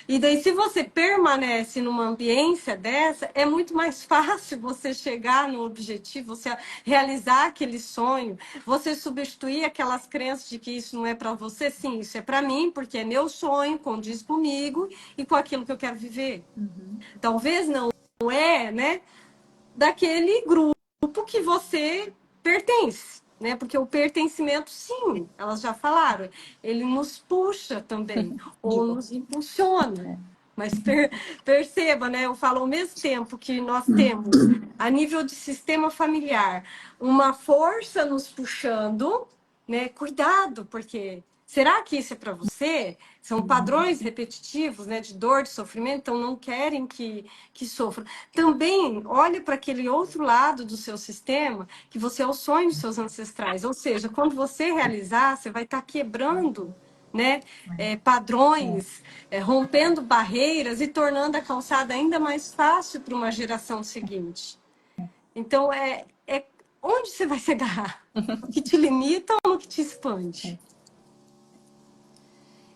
Speaker 4: E daí, se você permanece numa ambiência dessa, é muito mais fácil você chegar no objetivo, você realizar aquele sonho, você substituir aquelas crenças de que isso não é para você. Sim, isso é para mim, porque é meu sonho, condiz comigo e com aquilo que eu quero viver. Talvez não é, né, daquele grupo que você pertence. Né? Porque o pertencimento, sim, elas já falaram, ele nos puxa também, ou nos impulsiona. Mas perceba, né? Eu falo ao mesmo tempo que nós temos, a nível de sistema familiar, uma força nos puxando, né? Cuidado, porque será que isso é para você? São padrões repetitivos, né? De dor, de sofrimento, então não querem que sofra. Também olhe para aquele outro lado do seu sistema, que você é o sonho dos seus ancestrais. Ou seja, quando você realizar, você vai estar quebrando, né, padrões, rompendo barreiras e tornando a calçada ainda mais fácil para uma geração seguinte. Então, onde você vai se agarrar? O que te limita ou o que te expande?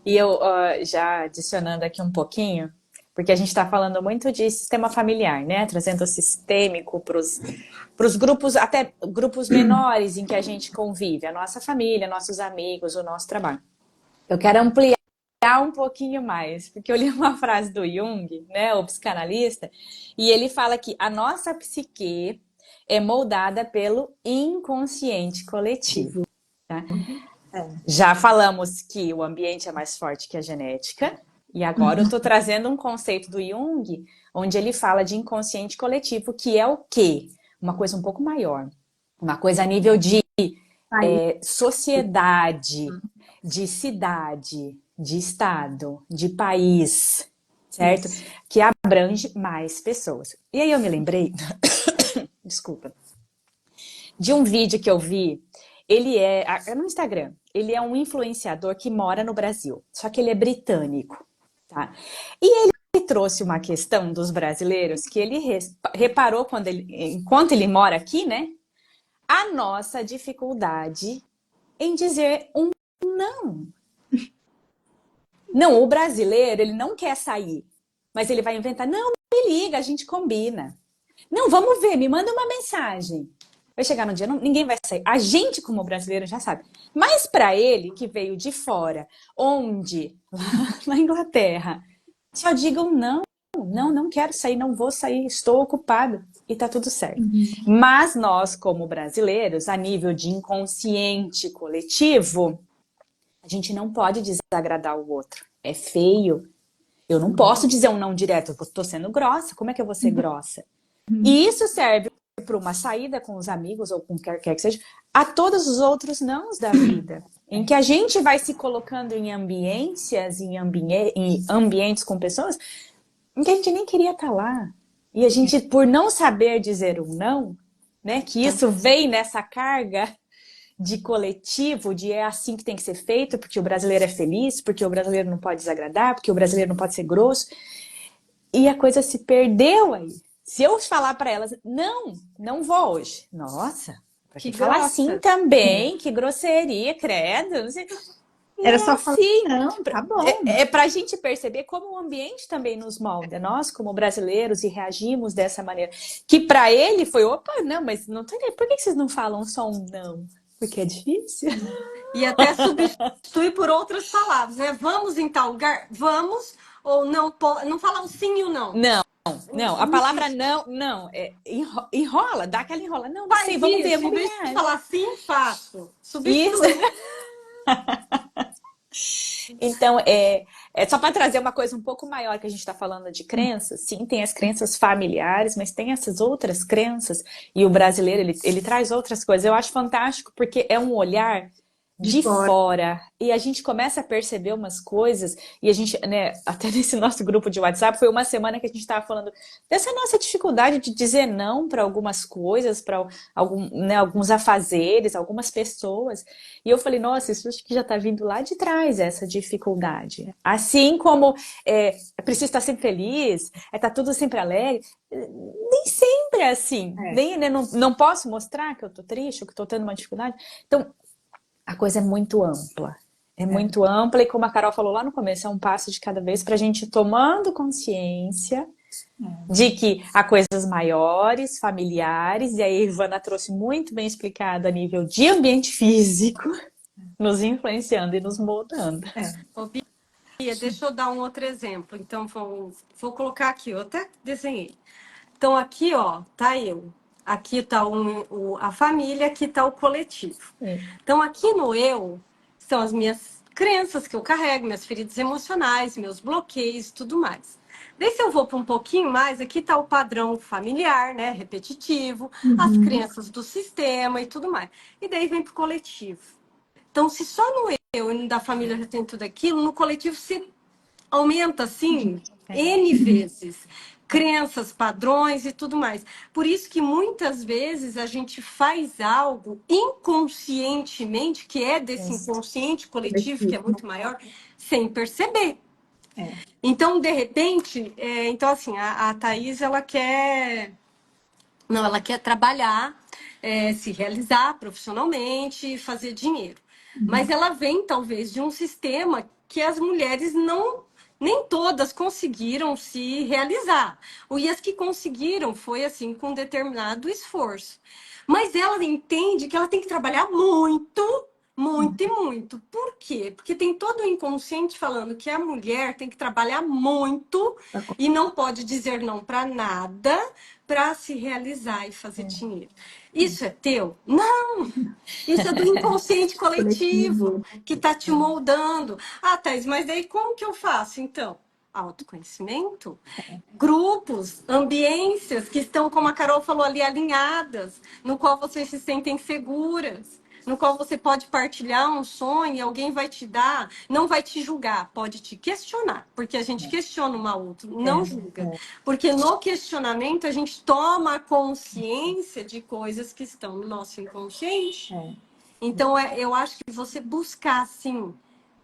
Speaker 3: E eu, já adicionando aqui um pouquinho, porque a gente está falando muito de sistema familiar, né? Trazendo o sistêmico para os grupos, até grupos menores em que a gente convive, a nossa família, nossos amigos, o nosso trabalho. Eu quero ampliar um pouquinho mais, porque eu li uma frase do Jung, né, o psicanalista, e ele fala que a nossa psique é moldada pelo inconsciente coletivo. Tá? Já falamos que o ambiente é mais forte que a genética, e agora eu estou trazendo um conceito do Jung, onde ele fala de inconsciente coletivo, que é o quê? Uma coisa um pouco maior. Uma coisa a nível de sociedade, de cidade, de estado, de país, certo? Isso. Que abrange mais pessoas. E aí eu me lembrei, desculpa, de um vídeo que eu vi. Ele é no Instagram. Ele é um influenciador que mora no Brasil, só que ele é britânico, tá? E ele trouxe uma questão dos brasileiros que ele reparou enquanto ele mora aqui, né? A nossa dificuldade em dizer um não. Não, o brasileiro, ele não quer sair, mas ele vai inventar, não, me liga, a gente combina. Não, vamos ver, me manda uma mensagem. Vai chegar no dia, ninguém vai sair. A gente, como brasileiro, já sabe. Mas para ele, que veio de fora, onde, lá na Inglaterra, só digam não, não quero sair, não vou sair, estou ocupado. E tá tudo certo. Mas nós, como brasileiros, a nível de inconsciente coletivo, a gente não pode desagradar o outro. É feio. Eu não posso dizer um não direto. Eu estou sendo grossa. Como é que eu vou ser grossa? E isso serve para uma saída com os amigos ou com quem quer que seja, a todos os outros nãos da vida. Em que a gente vai se colocando em ambiências, em ambientes com pessoas em que a gente nem queria estar lá. E a gente, por não saber dizer um não, né, que isso vem nessa carga de coletivo, de é assim que tem que ser feito, porque o brasileiro é feliz, porque o brasileiro não pode desagradar, porque o brasileiro não pode ser grosso. E a coisa se perdeu aí. Se eu falar para elas, não vou hoje. Nossa, pra
Speaker 1: Que
Speaker 3: que falar assim
Speaker 1: grossa.
Speaker 3: também? Que grosseria, credo. Não sei.
Speaker 2: Era
Speaker 3: Não é
Speaker 2: só falar,
Speaker 3: assim.
Speaker 2: não, tá bom.
Speaker 3: É para a gente perceber como o ambiente também nos molda. Nós, como brasileiros, e reagimos dessa maneira. Que para ele foi, opa, não, mas não tem. Por que vocês não falam só um não? Porque é difícil.
Speaker 4: E até substitui por outras palavras, né? Vamos em tal lugar? Vamos, ou não, não falar o sim e o não.
Speaker 3: Não, não. A palavra não, enrola, dá aquela enrola. Não sei,
Speaker 4: Faz
Speaker 3: vamos ver,
Speaker 4: isso, em
Speaker 3: vamos
Speaker 4: vez de
Speaker 3: ver.
Speaker 4: falar sim, faço.
Speaker 3: Isso.
Speaker 4: Substitui.
Speaker 3: Então, é só para trazer uma coisa um pouco maior que a gente está falando de crenças. Sim, tem as crenças familiares, mas tem essas outras crenças. E o brasileiro, ele traz outras coisas. Eu acho fantástico porque é um olhar
Speaker 2: De
Speaker 3: de
Speaker 2: fora.
Speaker 3: fora. E a gente começa a perceber umas coisas. E a gente, né, até nesse nosso grupo de WhatsApp, foi uma semana que a gente estava falando dessa nossa dificuldade de dizer não para algumas coisas, para alguns afazeres, algumas pessoas. E eu falei, nossa, isso acho que já está vindo lá de trás, essa dificuldade. Assim como preciso estar sempre feliz, tá tudo sempre alegre. Nem sempre é assim. Nem, né, não posso mostrar que eu tô triste ou que estou tendo uma dificuldade. Então, a coisa é muito ampla. É muito ampla e como a Carol falou lá no começo, é um passo de cada vez para a gente ir tomando consciência de que há coisas maiores, familiares, e aí a Ivana trouxe muito bem explicado a nível de ambiente físico, nos influenciando e nos moldando.
Speaker 4: Ô, Bia, deixa eu dar um outro exemplo. Então, vou colocar aqui, eu até desenhei. Então, aqui, ó, tá eu. Aqui tá a família, aqui tá o coletivo. Então, aqui no eu, são as minhas crenças que eu carrego, minhas feridas emocionais, meus bloqueios e tudo mais. Daí, se eu vou para um pouquinho mais, aqui tá o padrão familiar, né? Repetitivo, as crenças do sistema e tudo mais. E daí vem pro coletivo. Então, se só no eu e da família já tem tudo aquilo, no coletivo se aumenta assim N vezes. Crenças, padrões e tudo mais. Por isso que muitas vezes a gente faz algo inconscientemente, que é desse inconsciente coletivo, que é muito maior, sem perceber. Então, de repente, então assim, a Thaís, ela quer. Não, ela quer trabalhar, se realizar profissionalmente, fazer dinheiro. Mas ela vem, talvez, de um sistema que as mulheres não, nem todas conseguiram se realizar. E as que conseguiram foi assim, com determinado esforço. Mas ela entende que ela tem que trabalhar muito, muito e muito. Por quê? Porque tem todo o inconsciente falando que a mulher tem que trabalhar muito e não pode dizer não para nada para se realizar e fazer dinheiro. Isso é teu? Não! Isso é do inconsciente coletivo que está te moldando. Ah, Thais, mas daí como que eu faço então? Autoconhecimento, grupos, ambiências que estão, como a Carol falou ali, alinhadas, no qual vocês se sentem seguras, no qual você pode partilhar um sonho e alguém vai te dar, não vai te julgar, pode te questionar, porque a gente questiona uma outra, não julga. Porque no questionamento a gente toma consciência de coisas que estão no nosso inconsciente. Então, eu acho que você buscar, assim,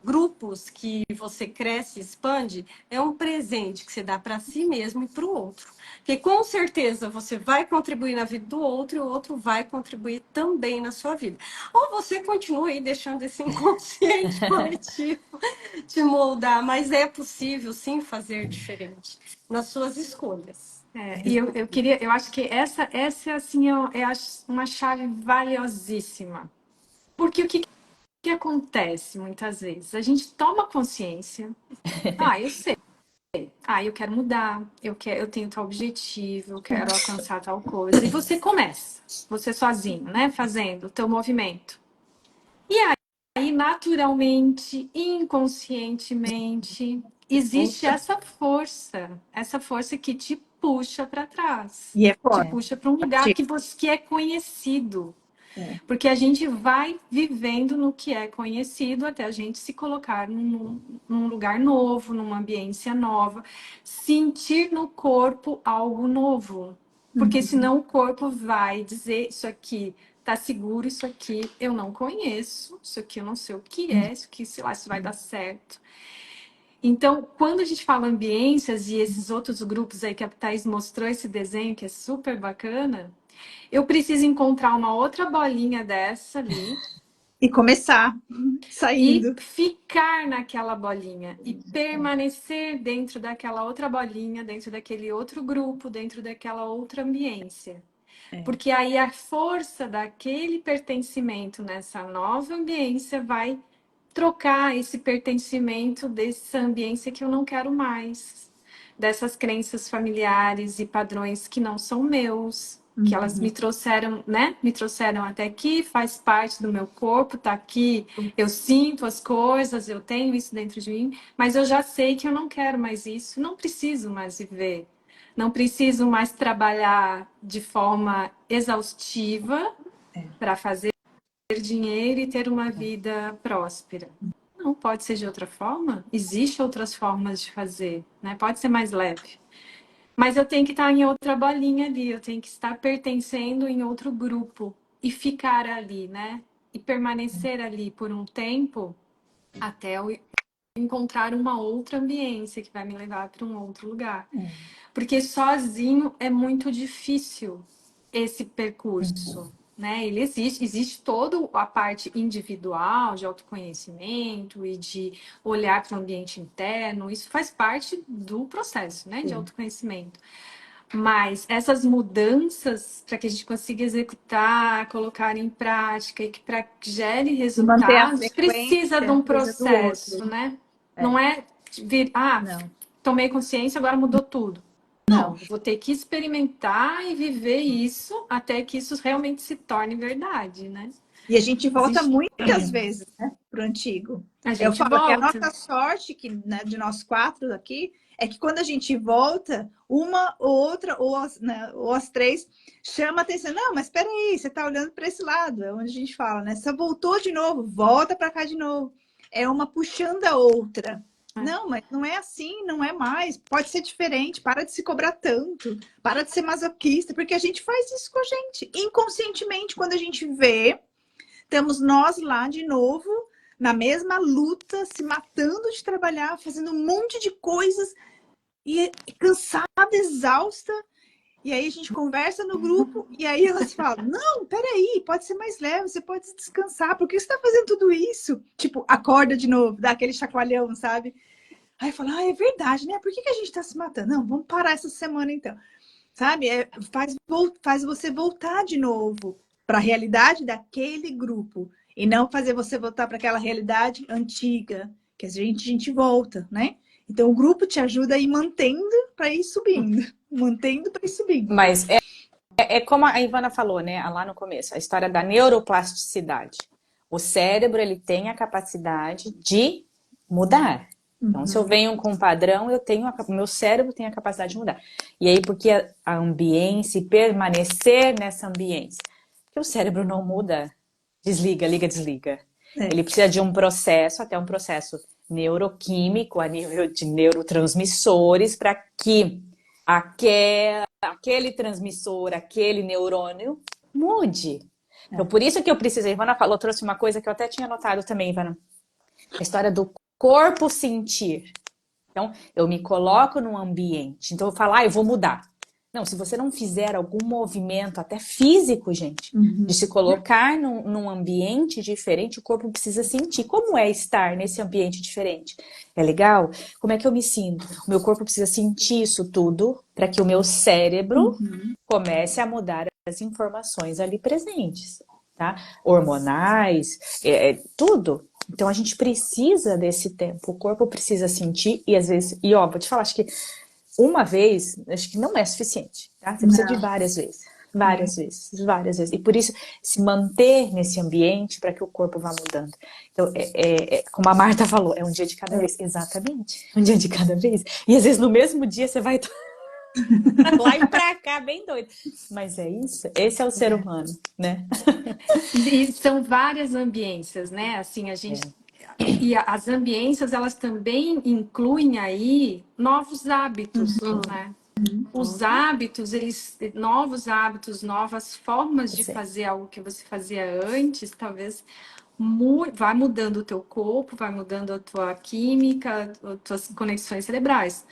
Speaker 4: grupos que você cresce e expande, é um presente que você dá para si mesmo e para o outro. Porque com certeza você vai contribuir na vida do outro e o outro vai contribuir também na sua vida. Ou você continua aí deixando esse inconsciente coletivo te moldar, mas é possível sim fazer diferente nas suas escolhas.
Speaker 1: E eu queria, eu acho que essa assim, uma chave valiosíssima. Porque o que acontece muitas vezes? A gente toma consciência. Eu sei. Eu quero mudar, eu tenho tal objetivo, eu quero alcançar tal coisa. E você começa, você sozinho, né? Fazendo o teu movimento. E aí, naturalmente, inconscientemente, existe essa força que te puxa para trás.
Speaker 2: E é
Speaker 1: Te
Speaker 2: forte.
Speaker 1: puxa para um lugar que é conhecido. Porque a gente vai vivendo no que é conhecido até a gente se colocar num lugar novo, numa ambiência nova, sentir no corpo algo novo. Porque senão o corpo vai dizer isso aqui tá seguro isso aqui, eu não conheço, isso aqui eu não sei o que é, isso aqui, sei lá, isso vai dar certo. Então, quando a gente fala ambiências e esses outros grupos aí que a Thaís mostrou esse desenho, que é super bacana, eu preciso encontrar uma outra bolinha dessa ali
Speaker 2: E começar
Speaker 1: e
Speaker 2: saindo.
Speaker 1: ficar naquela bolinha e permanecer dentro daquela outra bolinha, dentro daquele outro grupo, dentro daquela outra ambiência. Porque aí a força daquele pertencimento nessa nova ambiência vai trocar esse pertencimento dessa ambiência que eu não quero mais, dessas crenças familiares e padrões que não são meus, que elas me trouxeram, né? Me trouxeram até aqui, faz parte do meu corpo, tá aqui, eu sinto as coisas, eu tenho isso dentro de mim, mas eu já sei que eu não quero mais isso, não preciso mais viver. Não preciso mais trabalhar de forma exaustiva para fazer dinheiro e ter uma vida próspera. Não pode ser de outra forma? Existem outras formas de fazer, né? Pode ser mais leve. Mas eu tenho que estar em outra bolinha ali, eu tenho que estar pertencendo em outro grupo e ficar ali, né? E permanecer ali por um tempo até eu encontrar uma outra ambiência que vai me levar para um outro lugar. Porque sozinho é muito difícil esse percurso, né? Ele existe toda a parte individual de autoconhecimento e de olhar para o ambiente interno, isso faz parte do processo, né, de autoconhecimento. Mas essas mudanças, para que a gente consiga executar, colocar em prática e que para que gere
Speaker 2: E manter a
Speaker 1: resultados, precisa de
Speaker 2: frequência,
Speaker 1: um
Speaker 2: coisa do
Speaker 1: processo,
Speaker 2: outro.
Speaker 1: né? Não é vir,
Speaker 2: Não,
Speaker 1: tomei consciência, agora mudou tudo.
Speaker 2: não.
Speaker 1: Não, eu vou ter que experimentar e viver isso até que isso realmente se torne verdade, né?
Speaker 2: E a gente volta
Speaker 1: Existe...
Speaker 2: muitas vezes, né, pro antigo.
Speaker 1: A
Speaker 2: Eu
Speaker 1: gente
Speaker 2: falo que a
Speaker 1: volta.
Speaker 2: nossa sorte, que, né, de nós quatro aqui, é que quando a gente volta, uma ou outra, ou as três, chama a atenção. Não, mas espera aí, você está olhando para esse lado, é onde a gente fala, né? Você voltou de novo, volta para cá de novo. É uma puxando a outra. Não, mas não é assim, não é mais. Pode ser diferente, para de se cobrar tanto, para de ser masoquista, porque a gente faz isso com a gente. Inconscientemente, quando a gente vê, temos nós lá de novo, na mesma luta, se matando de trabalhar, fazendo um monte de coisas, e cansada, exausta. E aí a gente conversa no grupo, e aí elas falam, não, peraí, pode ser mais leve, você pode descansar, por que você está fazendo tudo isso? Tipo, acorda de novo, dá aquele chacoalhão, sabe? Aí fala, é verdade, né? Por que a gente está se matando? Não, vamos parar essa semana então. Sabe? Faz você voltar de novo para a realidade daquele grupo. E não fazer você voltar para aquela realidade antiga, que a gente volta, né? Então o grupo te ajuda a ir mantendo para ir subindo. Mantendo para ir subindo.
Speaker 3: Mas é como a Ivana falou, né, lá no começo, a história da neuroplasticidade. O cérebro, ele tem a capacidade de mudar. Então, se eu venho com um padrão, meu cérebro tem a capacidade de mudar. E aí, porque a ambiência e permanecer nessa ambiência? Porque o cérebro não muda. Desliga, liga, desliga. Ele precisa de um processo, até um processo neuroquímico, a nível de neurotransmissores, para que aquele transmissor, aquele neurônio mude. Então, por isso que eu preciso. A Ivana falou, trouxe uma coisa que eu até tinha notado também, Ivana. A história do corpo sentir. Então, eu me coloco num ambiente. Então, eu falo, eu vou mudar. Não, se você não fizer algum movimento, até físico, gente, de se colocar num ambiente diferente, o corpo precisa sentir. Como é estar nesse ambiente diferente? É legal? Como é que eu me sinto? O meu corpo precisa sentir isso tudo para que o meu cérebro comece a mudar as informações ali presentes, tá? Hormonais, tudo. Então a gente precisa desse tempo, o corpo precisa sentir e às vezes, vou te falar, acho que uma vez, acho que não é suficiente, tá? Você precisa de várias vezes, várias vezes. E por isso, se manter nesse ambiente para que o corpo vá mudando. Então, como a Marta falou, é um dia de cada vez. Exatamente, um dia de cada vez. E às vezes no mesmo dia você vai lá e pra cá, bem doido. Mas é isso, esse é o ser humano, né?
Speaker 1: E são várias ambiências, né? Assim, a gente... E as ambiências, elas também incluem aí novos hábitos, né? Os hábitos, novos hábitos, novas formas de
Speaker 3: Sim.
Speaker 1: fazer algo que você fazia antes, talvez vai mudando o teu corpo, vai mudando a tua química, as tuas conexões cerebrais.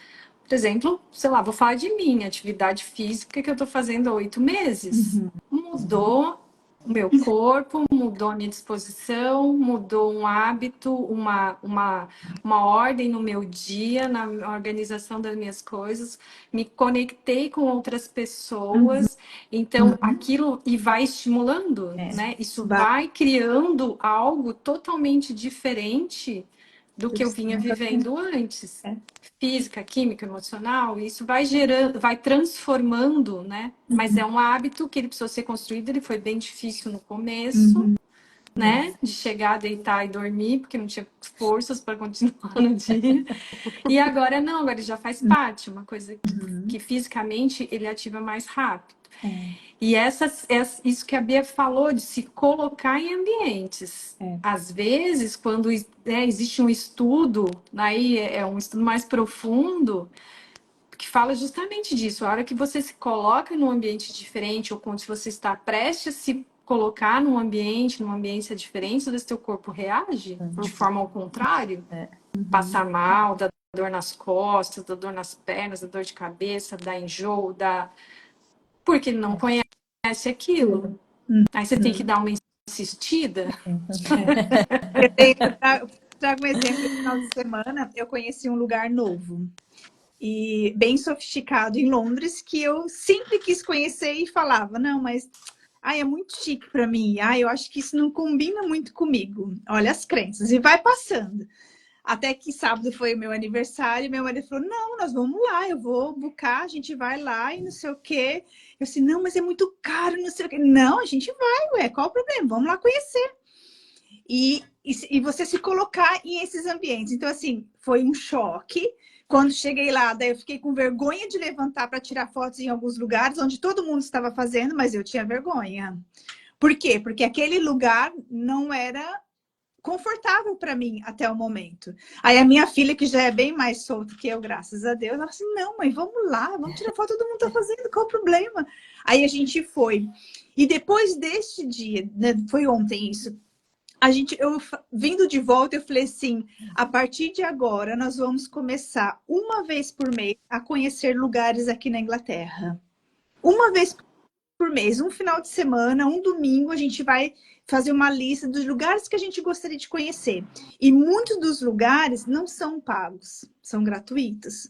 Speaker 1: Por exemplo, sei lá, vou falar de mim, atividade física que eu tô fazendo há 8 meses. Mudou o meu corpo, mudou a minha disposição, mudou um hábito, uma ordem no meu dia, na organização das minhas coisas, me conectei com outras pessoas, então aquilo e vai estimulando, né? Isso vai criando algo totalmente diferente do que eu vinha vivendo antes. Física, química, emocional, e isso vai gerando, vai transformando, né? Mas é um hábito que ele precisou ser construído, ele foi bem difícil no começo, né? De chegar, deitar e dormir, porque não tinha forças para continuar no dia. E agora não, agora ele já faz parte, uma coisa que fisicamente ele ativa mais rápido. E isso que a Bia falou, de se colocar em ambientes. Às vezes, quando existe um estudo, aí é um estudo mais profundo, que fala justamente disso. A hora que você se coloca num ambiente diferente, ou quando você está prestes a se colocar numa ambiência diferente, às vezes teu corpo reage de forma ao contrário. Passar mal, dá dor nas costas, dá dor nas pernas, dá dor de cabeça, dá enjoo, porque ele não conhece aquilo. Aí você tem que dar uma insistida.
Speaker 2: Eu trago um exemplo. No final de semana, eu conheci um lugar novo e bem sofisticado em Londres, que eu sempre quis conhecer e falava, não, mas é muito chique para mim. Eu acho que isso não combina muito comigo. Olha as crenças. E vai passando. Até que sábado foi o meu aniversário, meu marido falou, não, nós vamos lá, eu vou buscar, a gente vai lá e não sei o quê. Eu disse, não, mas é muito caro, não sei o quê. Não, a gente vai, qual o problema? Vamos lá conhecer. E você se colocar em esses ambientes. Então, assim, foi um choque. Quando cheguei lá, daí eu fiquei com vergonha de levantar para tirar fotos em alguns lugares onde todo mundo estava fazendo, mas eu tinha vergonha. Por quê? Porque aquele lugar não era confortável para mim até o momento. Aí a minha filha, que já é bem mais solta que eu, graças a Deus, ela disse, não, mãe, vamos lá, vamos tirar foto, todo mundo tá fazendo, qual o problema? Aí a gente foi. E depois deste dia, né, foi ontem isso, eu vindo de volta, eu falei assim, a partir de agora, nós vamos começar uma vez por mês a conhecer lugares aqui na Inglaterra. Uma vez por mês, um final de semana, um domingo, a gente vai fazer uma lista dos lugares que a gente gostaria de conhecer. E muitos dos lugares não são pagos, são gratuitos.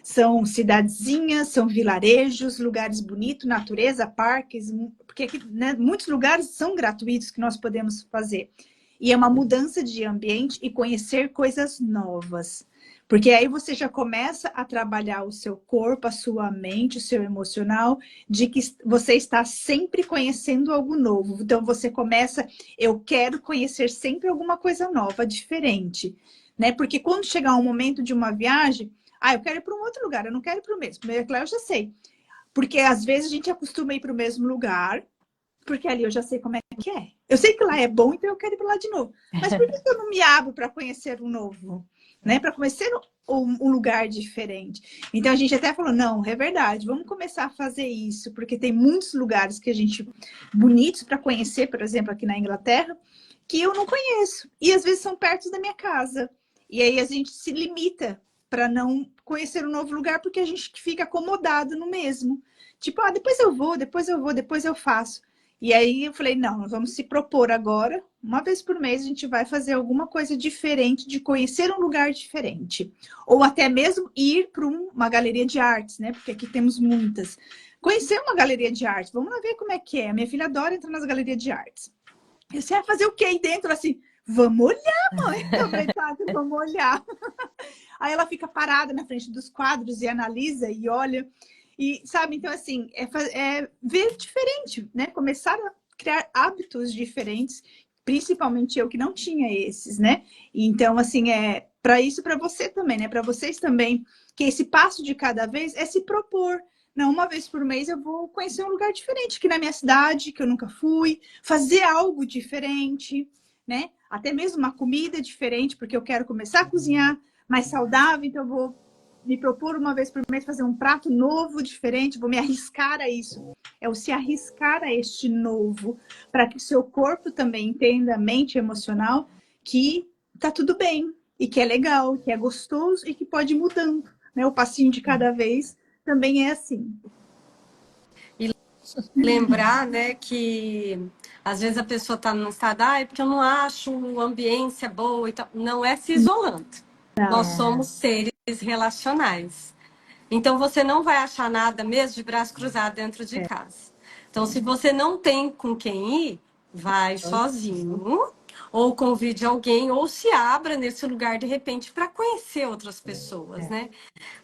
Speaker 2: São cidadezinhas, são vilarejos, lugares bonitos, natureza, parques, porque aqui, né, muitos lugares são gratuitos que nós podemos fazer. E é uma mudança de ambiente e conhecer coisas novas. Porque aí você já começa a trabalhar o seu corpo, a sua mente, o seu emocional, de que você está sempre conhecendo algo novo. Então você começa, eu quero conhecer sempre alguma coisa nova, diferente, né? Porque quando chegar um momento de uma viagem, eu quero ir para um outro lugar, eu não quero ir para o mesmo. Lá eu já sei. Porque às vezes a gente acostuma ir para o mesmo lugar, porque ali eu já sei como é que é. Eu sei que lá é bom, então eu quero ir para lá de novo. Mas por que eu não me abro para conhecer um novo? Né? Para conhecer um lugar diferente. Então a gente até falou, não, é verdade, vamos começar a fazer isso, porque tem muitos lugares que a gente bonitos para conhecer, por exemplo, aqui na Inglaterra, que eu não conheço. E às vezes são perto da minha casa. E aí a gente se limita para não conhecer um novo lugar, porque a gente fica acomodado no mesmo. Tipo, depois eu vou, depois eu faço. E aí eu falei, não, nós vamos se propor agora, uma vez por mês a gente vai fazer alguma coisa diferente, de conhecer um lugar diferente. Ou até mesmo ir para uma galeria de artes, né? Porque aqui temos muitas. Conhecer uma galeria de artes, vamos lá ver como é que é. Minha filha adora entrar nas galerias de artes. Você vai fazer o quê aí dentro? Assim, vamos olhar, mãe. Eu falei, tá, vamos olhar. Aí ela fica parada na frente dos quadros e analisa e olha. E, sabe, então, assim, é ver diferente, né? Começar a criar hábitos diferentes, principalmente eu que não tinha esses, né? Então, assim, para isso, para você também, né? Para vocês também, que esse passo de cada vez é se propor. Não, uma vez por mês eu vou conhecer um lugar diferente aqui na minha cidade, que eu nunca fui, fazer algo diferente, né? Até mesmo uma comida diferente, porque eu quero começar a cozinhar mais saudável, então eu vou me propor uma vez por mês fazer um prato novo, diferente, vou me arriscar a isso. É o se arriscar a este novo, para que o seu corpo também entenda, a mente emocional, que tá tudo bem, e que é legal, que é gostoso e que pode ir mudando, né? O passinho de cada vez também é assim.
Speaker 4: Lembrar, né, que às vezes a pessoa está num estado, é porque eu não acho a ambiência boa e tal. Não é se isolando. Nós somos seres relacionais. Então você não vai achar nada mesmo de braço cruzado dentro de casa. Então, se você não tem com quem ir, vai sozinho, ou convide alguém, ou se abra nesse lugar de repente para conhecer outras pessoas, né?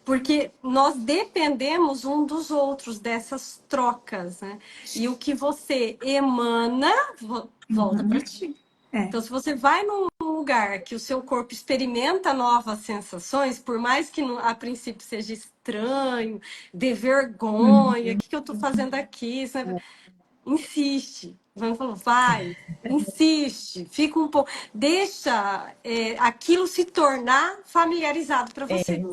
Speaker 4: Porque nós dependemos um dos outros dessas trocas, né? E o que você emana volta para ti. Então, se você vai num lugar que o seu corpo experimenta novas sensações, por mais que a princípio seja estranho, dê vergonha, o que eu estou fazendo aqui? Sabe? Insiste. Vamos falar, vai, insiste, fica um pouco, deixa aquilo se tornar familiarizado para você.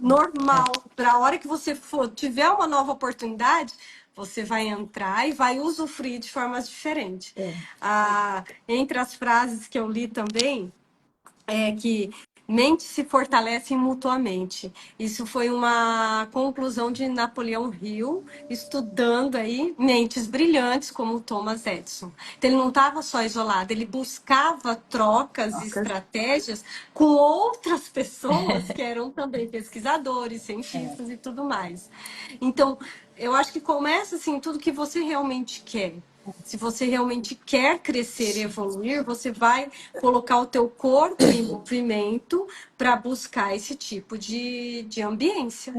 Speaker 4: Normal, para a hora que você tiver uma nova oportunidade, você vai entrar e vai usufruir de formas diferentes. Entre as frases que eu li também, é que mentes se fortalecem mutuamente. Isso foi uma conclusão de Napoleão Hill, estudando aí mentes brilhantes como Thomas Edison. Então, ele não estava só isolado, ele buscava trocas e estratégias com outras pessoas que eram também pesquisadores, cientistas e tudo mais. Então, eu acho que começa assim, tudo que você realmente quer. Se você realmente quer crescer e evoluir, você vai colocar o teu corpo em movimento para buscar esse tipo de ambiência.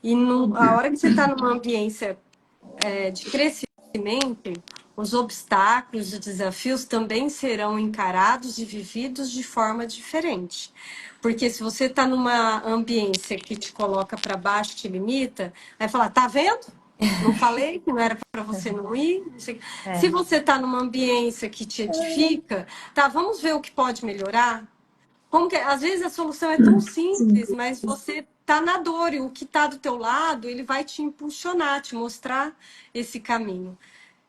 Speaker 4: E a hora que você está numa ambiência de crescimento, os obstáculos e desafios também serão encarados e vividos de forma diferente. Porque se você está numa ambiência que te coloca para baixo, te limita, vai falar, tá vendo? Não falei que não era para você não ir? Se você está numa ambiência que te edifica, tá, vamos ver o que pode melhorar? Às vezes a solução é tão simples, mas você tá na dor e o que está do teu lado, ele vai te impulsionar, te mostrar esse caminho.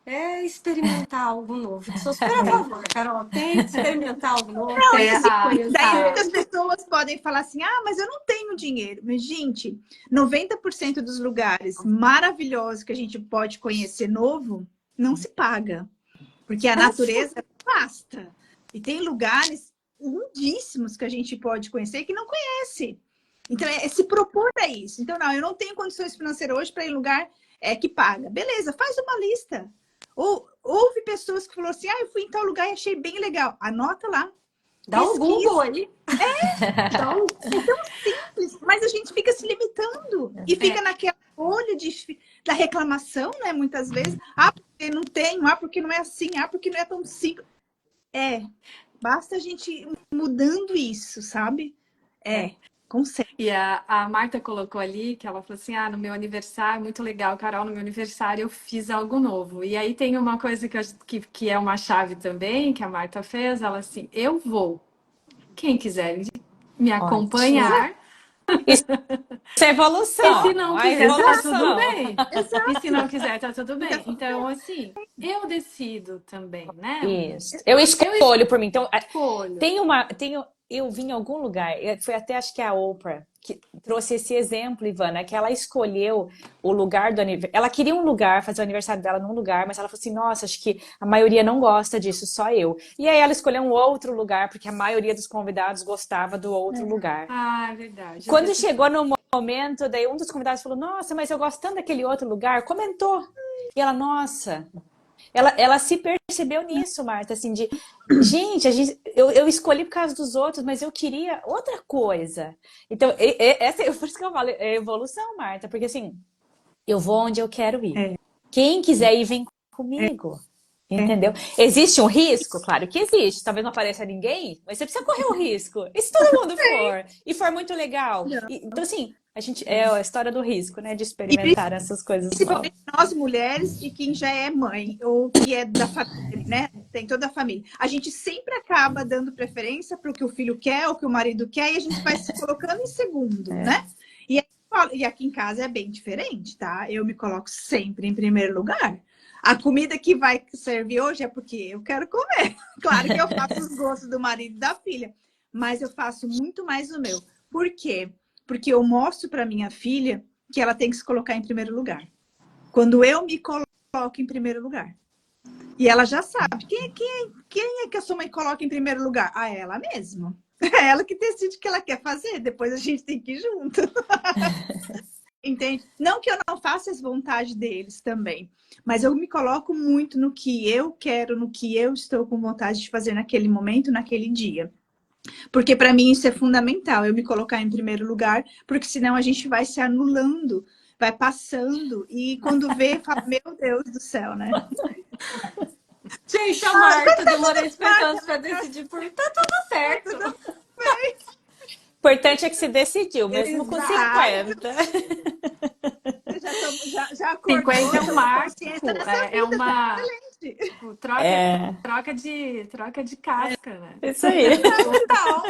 Speaker 4: É experimentar algo novo. Sou super a favor, Carol. Tem que experimentar algo novo.
Speaker 2: Não,
Speaker 4: Tem que
Speaker 2: daí muitas pessoas podem falar assim, mas eu não tenho dinheiro. Mas, gente, 90% dos lugares maravilhosos que a gente pode conhecer novo, não se paga. Porque a natureza basta. E tem lugares lindíssimos que a gente pode conhecer que não conhece. Então, é se propor a isso. Então, não, eu não tenho condições financeiras hoje para ir em lugar que paga. Beleza, faz uma lista. Ou houve pessoas que falaram assim, eu fui em tal lugar e achei bem legal. Anota lá.
Speaker 4: Dá um Google aí.
Speaker 2: É tão simples, mas a gente fica se limitando. E fica naquela bolha da reclamação, né? Muitas vezes. Porque não tenho, porque não é assim, porque não é tão simples. Basta a gente ir mudando isso, sabe? Consegue.
Speaker 1: E a Marta colocou ali que ela falou assim: no meu aniversário, muito legal, Carol, no meu aniversário eu fiz algo novo. E aí tem uma coisa que é uma chave também, que a Marta fez, ela assim, eu vou. Quem quiser me acompanhar.
Speaker 3: Isso é evolução.
Speaker 1: E se não quiser, tá tudo bem. E se não quiser, tá tudo bem. Então, assim, eu decido também, né?
Speaker 3: Isso. Eu escolho por mim. Então,
Speaker 1: escolho.
Speaker 3: Eu vi em algum lugar, foi até acho que a Oprah que trouxe esse exemplo, Ivana, que ela escolheu o lugar do aniversário. Ela queria um lugar, fazer o aniversário dela num lugar, mas ela falou assim, nossa, acho que a maioria não gosta disso, só eu. E aí ela escolheu um outro lugar, porque a maioria dos convidados gostava do outro lugar.
Speaker 1: É verdade.
Speaker 3: Quando chegou no momento, daí um dos convidados falou, nossa, mas eu gosto tanto daquele outro lugar, comentou. E ela, nossa... Ela se percebeu nisso, Marta, assim, gente, eu escolhi por causa dos outros, mas eu queria outra coisa. Então, por isso que eu falo, é evolução, Marta, porque assim, eu vou onde eu quero ir. Quem quiser ir, vem comigo. Entendeu? Existe um risco? Claro que existe. Talvez não apareça ninguém, mas você precisa correr o risco. E se todo mundo for? E for muito legal? Então, assim, é a história do risco, né? De experimentar essas coisas.
Speaker 2: Principalmente nós mulheres e quem já é mãe, ou que é da família, né? Tem toda a família. A gente sempre acaba dando preferência para o que o filho quer, ou que o marido quer, e a gente vai se colocando em segundo, né? falo, e aqui em casa é bem diferente, tá? Eu me coloco sempre em primeiro lugar. A comida que vai servir hoje é porque eu quero comer. Claro que eu faço os gostos do marido e da filha, mas eu faço muito mais o meu. Por quê? Porque eu mostro para minha filha que ela tem que se colocar em primeiro lugar. Quando eu me coloco em primeiro lugar. E ela já sabe. Quem é que a sua mãe coloca em primeiro lugar? Ah, ela mesma. É ela que decide o que ela quer fazer. Depois a gente tem que ir junto. Entende? Não que eu não faça as vontades deles também. Mas eu me coloco muito no que eu quero, no que eu estou com vontade de fazer naquele momento, naquele dia. Porque para mim isso é fundamental, eu me colocar em primeiro lugar, porque senão a gente vai se anulando, vai passando, e quando vê, fala, meu Deus do céu, né?
Speaker 4: Gente, a Marta, demorei 50 anos para decidir por tá tudo certo.
Speaker 3: O importante é que se decidiu, mesmo com
Speaker 2: Exato.
Speaker 3: 50.
Speaker 2: Já acordou,
Speaker 1: 50 é um marco, é uma
Speaker 2: excelente.
Speaker 1: troca de casca, né?
Speaker 3: Isso aí.
Speaker 4: Total.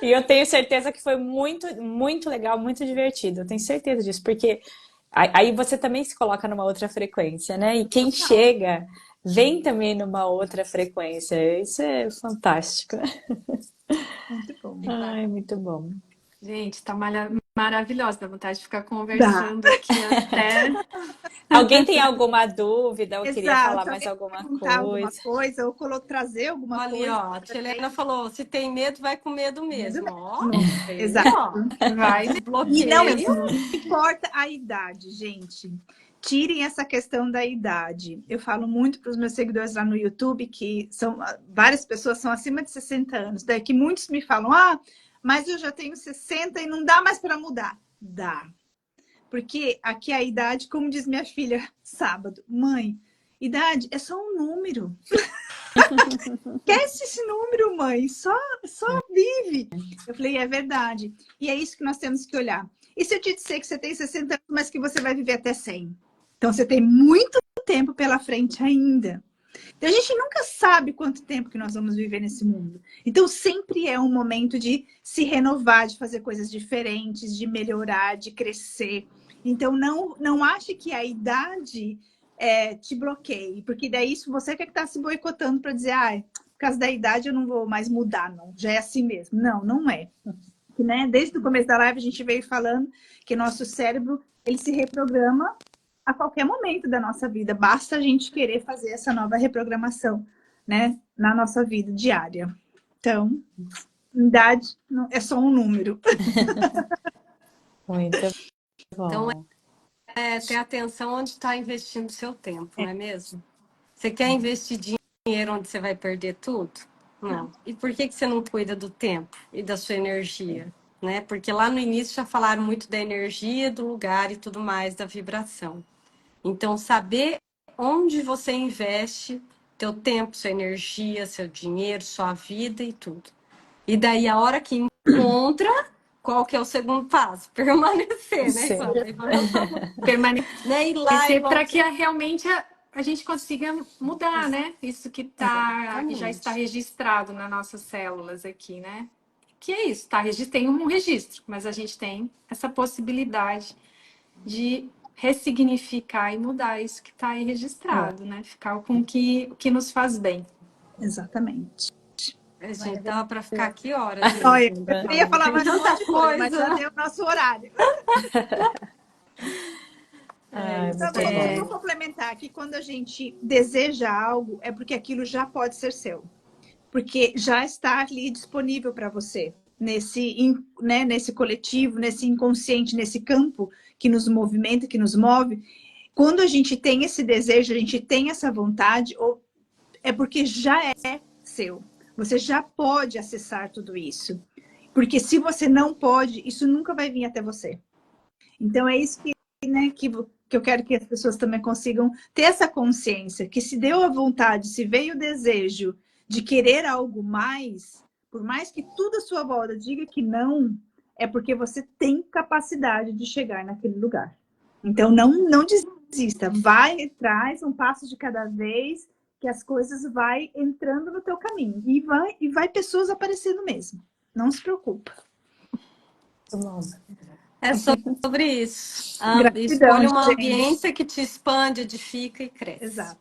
Speaker 3: E eu tenho certeza que foi muito, muito legal, muito divertido. Eu tenho certeza disso, porque aí você também se coloca numa outra frequência, né? E quem chega vem também numa outra frequência. Isso é fantástico.
Speaker 2: Muito bom.
Speaker 3: Ai, muito bom.
Speaker 1: Gente, tá maravilhosa, dá vontade de ficar conversando aqui até.
Speaker 3: Alguém tem alguma dúvida ou queria falar
Speaker 2: Exato.
Speaker 3: mais alguma
Speaker 2: Perguntar alguma
Speaker 3: coisa?
Speaker 2: coisa, ou trazer alguma
Speaker 4: Olha,
Speaker 2: coisa.
Speaker 4: ó, a tia Helena falou, se tem medo, vai com medo mesmo. Ó,
Speaker 2: Exato.
Speaker 4: ó, vai,
Speaker 2: E não
Speaker 4: desbloqueia.
Speaker 2: importa a idade, gente. Tirem essa questão da idade. Eu falo muito para os meus seguidores lá no YouTube que são várias pessoas são acima de 60 anos. Daí que muitos me falam: "Ah, mas eu já tenho 60 e não dá mais para mudar". Dá. Porque aqui a idade, como diz minha filha sábado, mãe, idade é só um número. Esquece esse número, mãe. Só vive. Eu falei, é verdade. E é isso que nós temos que olhar. E se eu te disser que você tem 60 anos, mas que você vai viver até 100? Então, você tem muito tempo pela frente ainda. Então, a gente nunca sabe quanto tempo que nós vamos viver nesse mundo. Então, sempre é um momento de se renovar, de fazer coisas diferentes, de melhorar, de crescer. Então, não ache que a idade te bloqueie, porque daí isso você que está se boicotando para dizer, por causa da idade eu não vou mais mudar, não. Já é assim mesmo. Não, não é. Que, né, desde o começo da live a gente veio falando que nosso cérebro ele se reprograma a qualquer momento da nossa vida. Basta a gente querer fazer essa nova reprogramação, né, na nossa vida diária. Então, idade é só um número.
Speaker 3: Muito bom.
Speaker 4: Então, ter atenção onde está investindo o seu tempo, não é mesmo? Você quer investir dinheiro onde você vai perder tudo? Não. E por que você não cuida do tempo e da sua energia? Né? Porque lá no início já falaram muito da energia, do lugar e tudo mais, da vibração. Então, saber onde você investe teu tempo, sua energia, seu dinheiro, sua vida e tudo. E daí, a hora que encontra, qual que é o segundo passo? Permanecer, né, Ivana?
Speaker 1: Permanecer
Speaker 4: Né? Ir lá e
Speaker 1: para que realmente a gente consiga mudar, né? Isso que já está registrado nas nossas células aqui, né? Que é isso, tem um registro, mas a gente tem essa possibilidade de ressignificar e mudar isso que está aí registrado, né? Ficar com o que nos faz bem.
Speaker 2: Exatamente.
Speaker 4: Gente, dava para ficar aqui horas.
Speaker 2: Olha, eu ia falar mais
Speaker 4: Tem tanta coisa,
Speaker 2: mas já deu o nosso horário. Então, vou complementar que quando a gente deseja algo, é porque aquilo já pode ser seu. Porque já está ali disponível para você, nesse coletivo, nesse inconsciente, nesse campo que nos movimenta, que nos move. Quando a gente tem esse desejo, a gente tem essa vontade, é porque já é seu. Você já pode acessar tudo isso. Porque se você não pode, isso nunca vai vir até você. Então, é isso que eu quero que as pessoas também consigam ter essa consciência, que se deu a vontade, se veio o desejo de querer algo mais, por mais que tudo à sua volta diga que não, é porque você tem capacidade de chegar naquele lugar. Então, não desista. Vai atrás, um passo de cada vez, que as coisas vai entrando no teu caminho. E vai pessoas aparecendo mesmo. Não se preocupa.
Speaker 4: É sobre isso.
Speaker 2: Gratidão,
Speaker 4: Escolha uma
Speaker 2: gente.
Speaker 4: ambiência que te expande, edifica e cresce.
Speaker 2: Exato.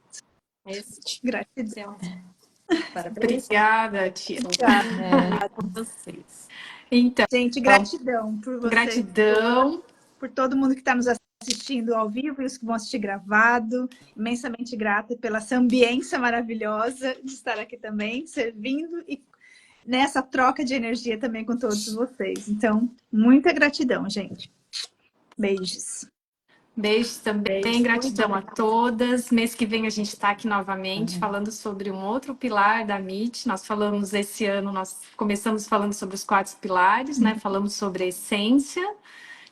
Speaker 4: Esse
Speaker 2: Gratidão.
Speaker 4: Parabéns.
Speaker 1: Obrigada, tia.
Speaker 2: Obrigada.
Speaker 4: A vocês.
Speaker 1: Então,
Speaker 2: Gente, gratidão por vocês.
Speaker 1: gratidão.
Speaker 2: Por todo mundo que está nos assistindo ao vivo e os que vão assistir gravado. Imensamente grata pela essa ambiência maravilhosa de estar aqui também, servindo e nessa troca de energia também com todos vocês. Então, muita gratidão, gente. Beijos.
Speaker 1: Beijos também, gratidão a todas. Mês que vem a gente está aqui novamente falando sobre um outro pilar da MIT. Nós falamos esse ano, nós começamos falando sobre os 4 pilares, né? Falamos sobre a essência,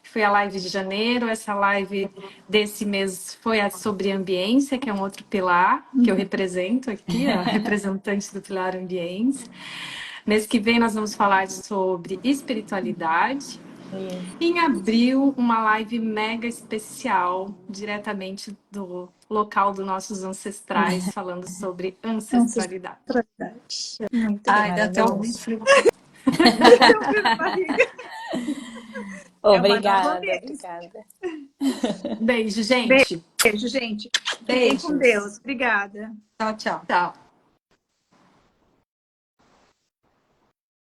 Speaker 1: que foi a live de janeiro. Essa live desse mês foi a sobre ambiência, que é um outro pilar que eu represento aqui, a representante do pilar ambiência. Mês que vem nós vamos falar sobre espiritualidade. Em abril, uma live mega especial, diretamente do local dos nossos ancestrais, falando sobre ancestralidade.
Speaker 2: Muito
Speaker 4: Ai, dá até um frio.
Speaker 3: Obrigada,
Speaker 2: ambiência.
Speaker 3: obrigada.
Speaker 1: Beijo, gente.
Speaker 2: Beijo, gente. Fiquem
Speaker 4: Beijos.
Speaker 2: com Deus. Obrigada.
Speaker 4: Tchau, tchau.
Speaker 1: Tchau.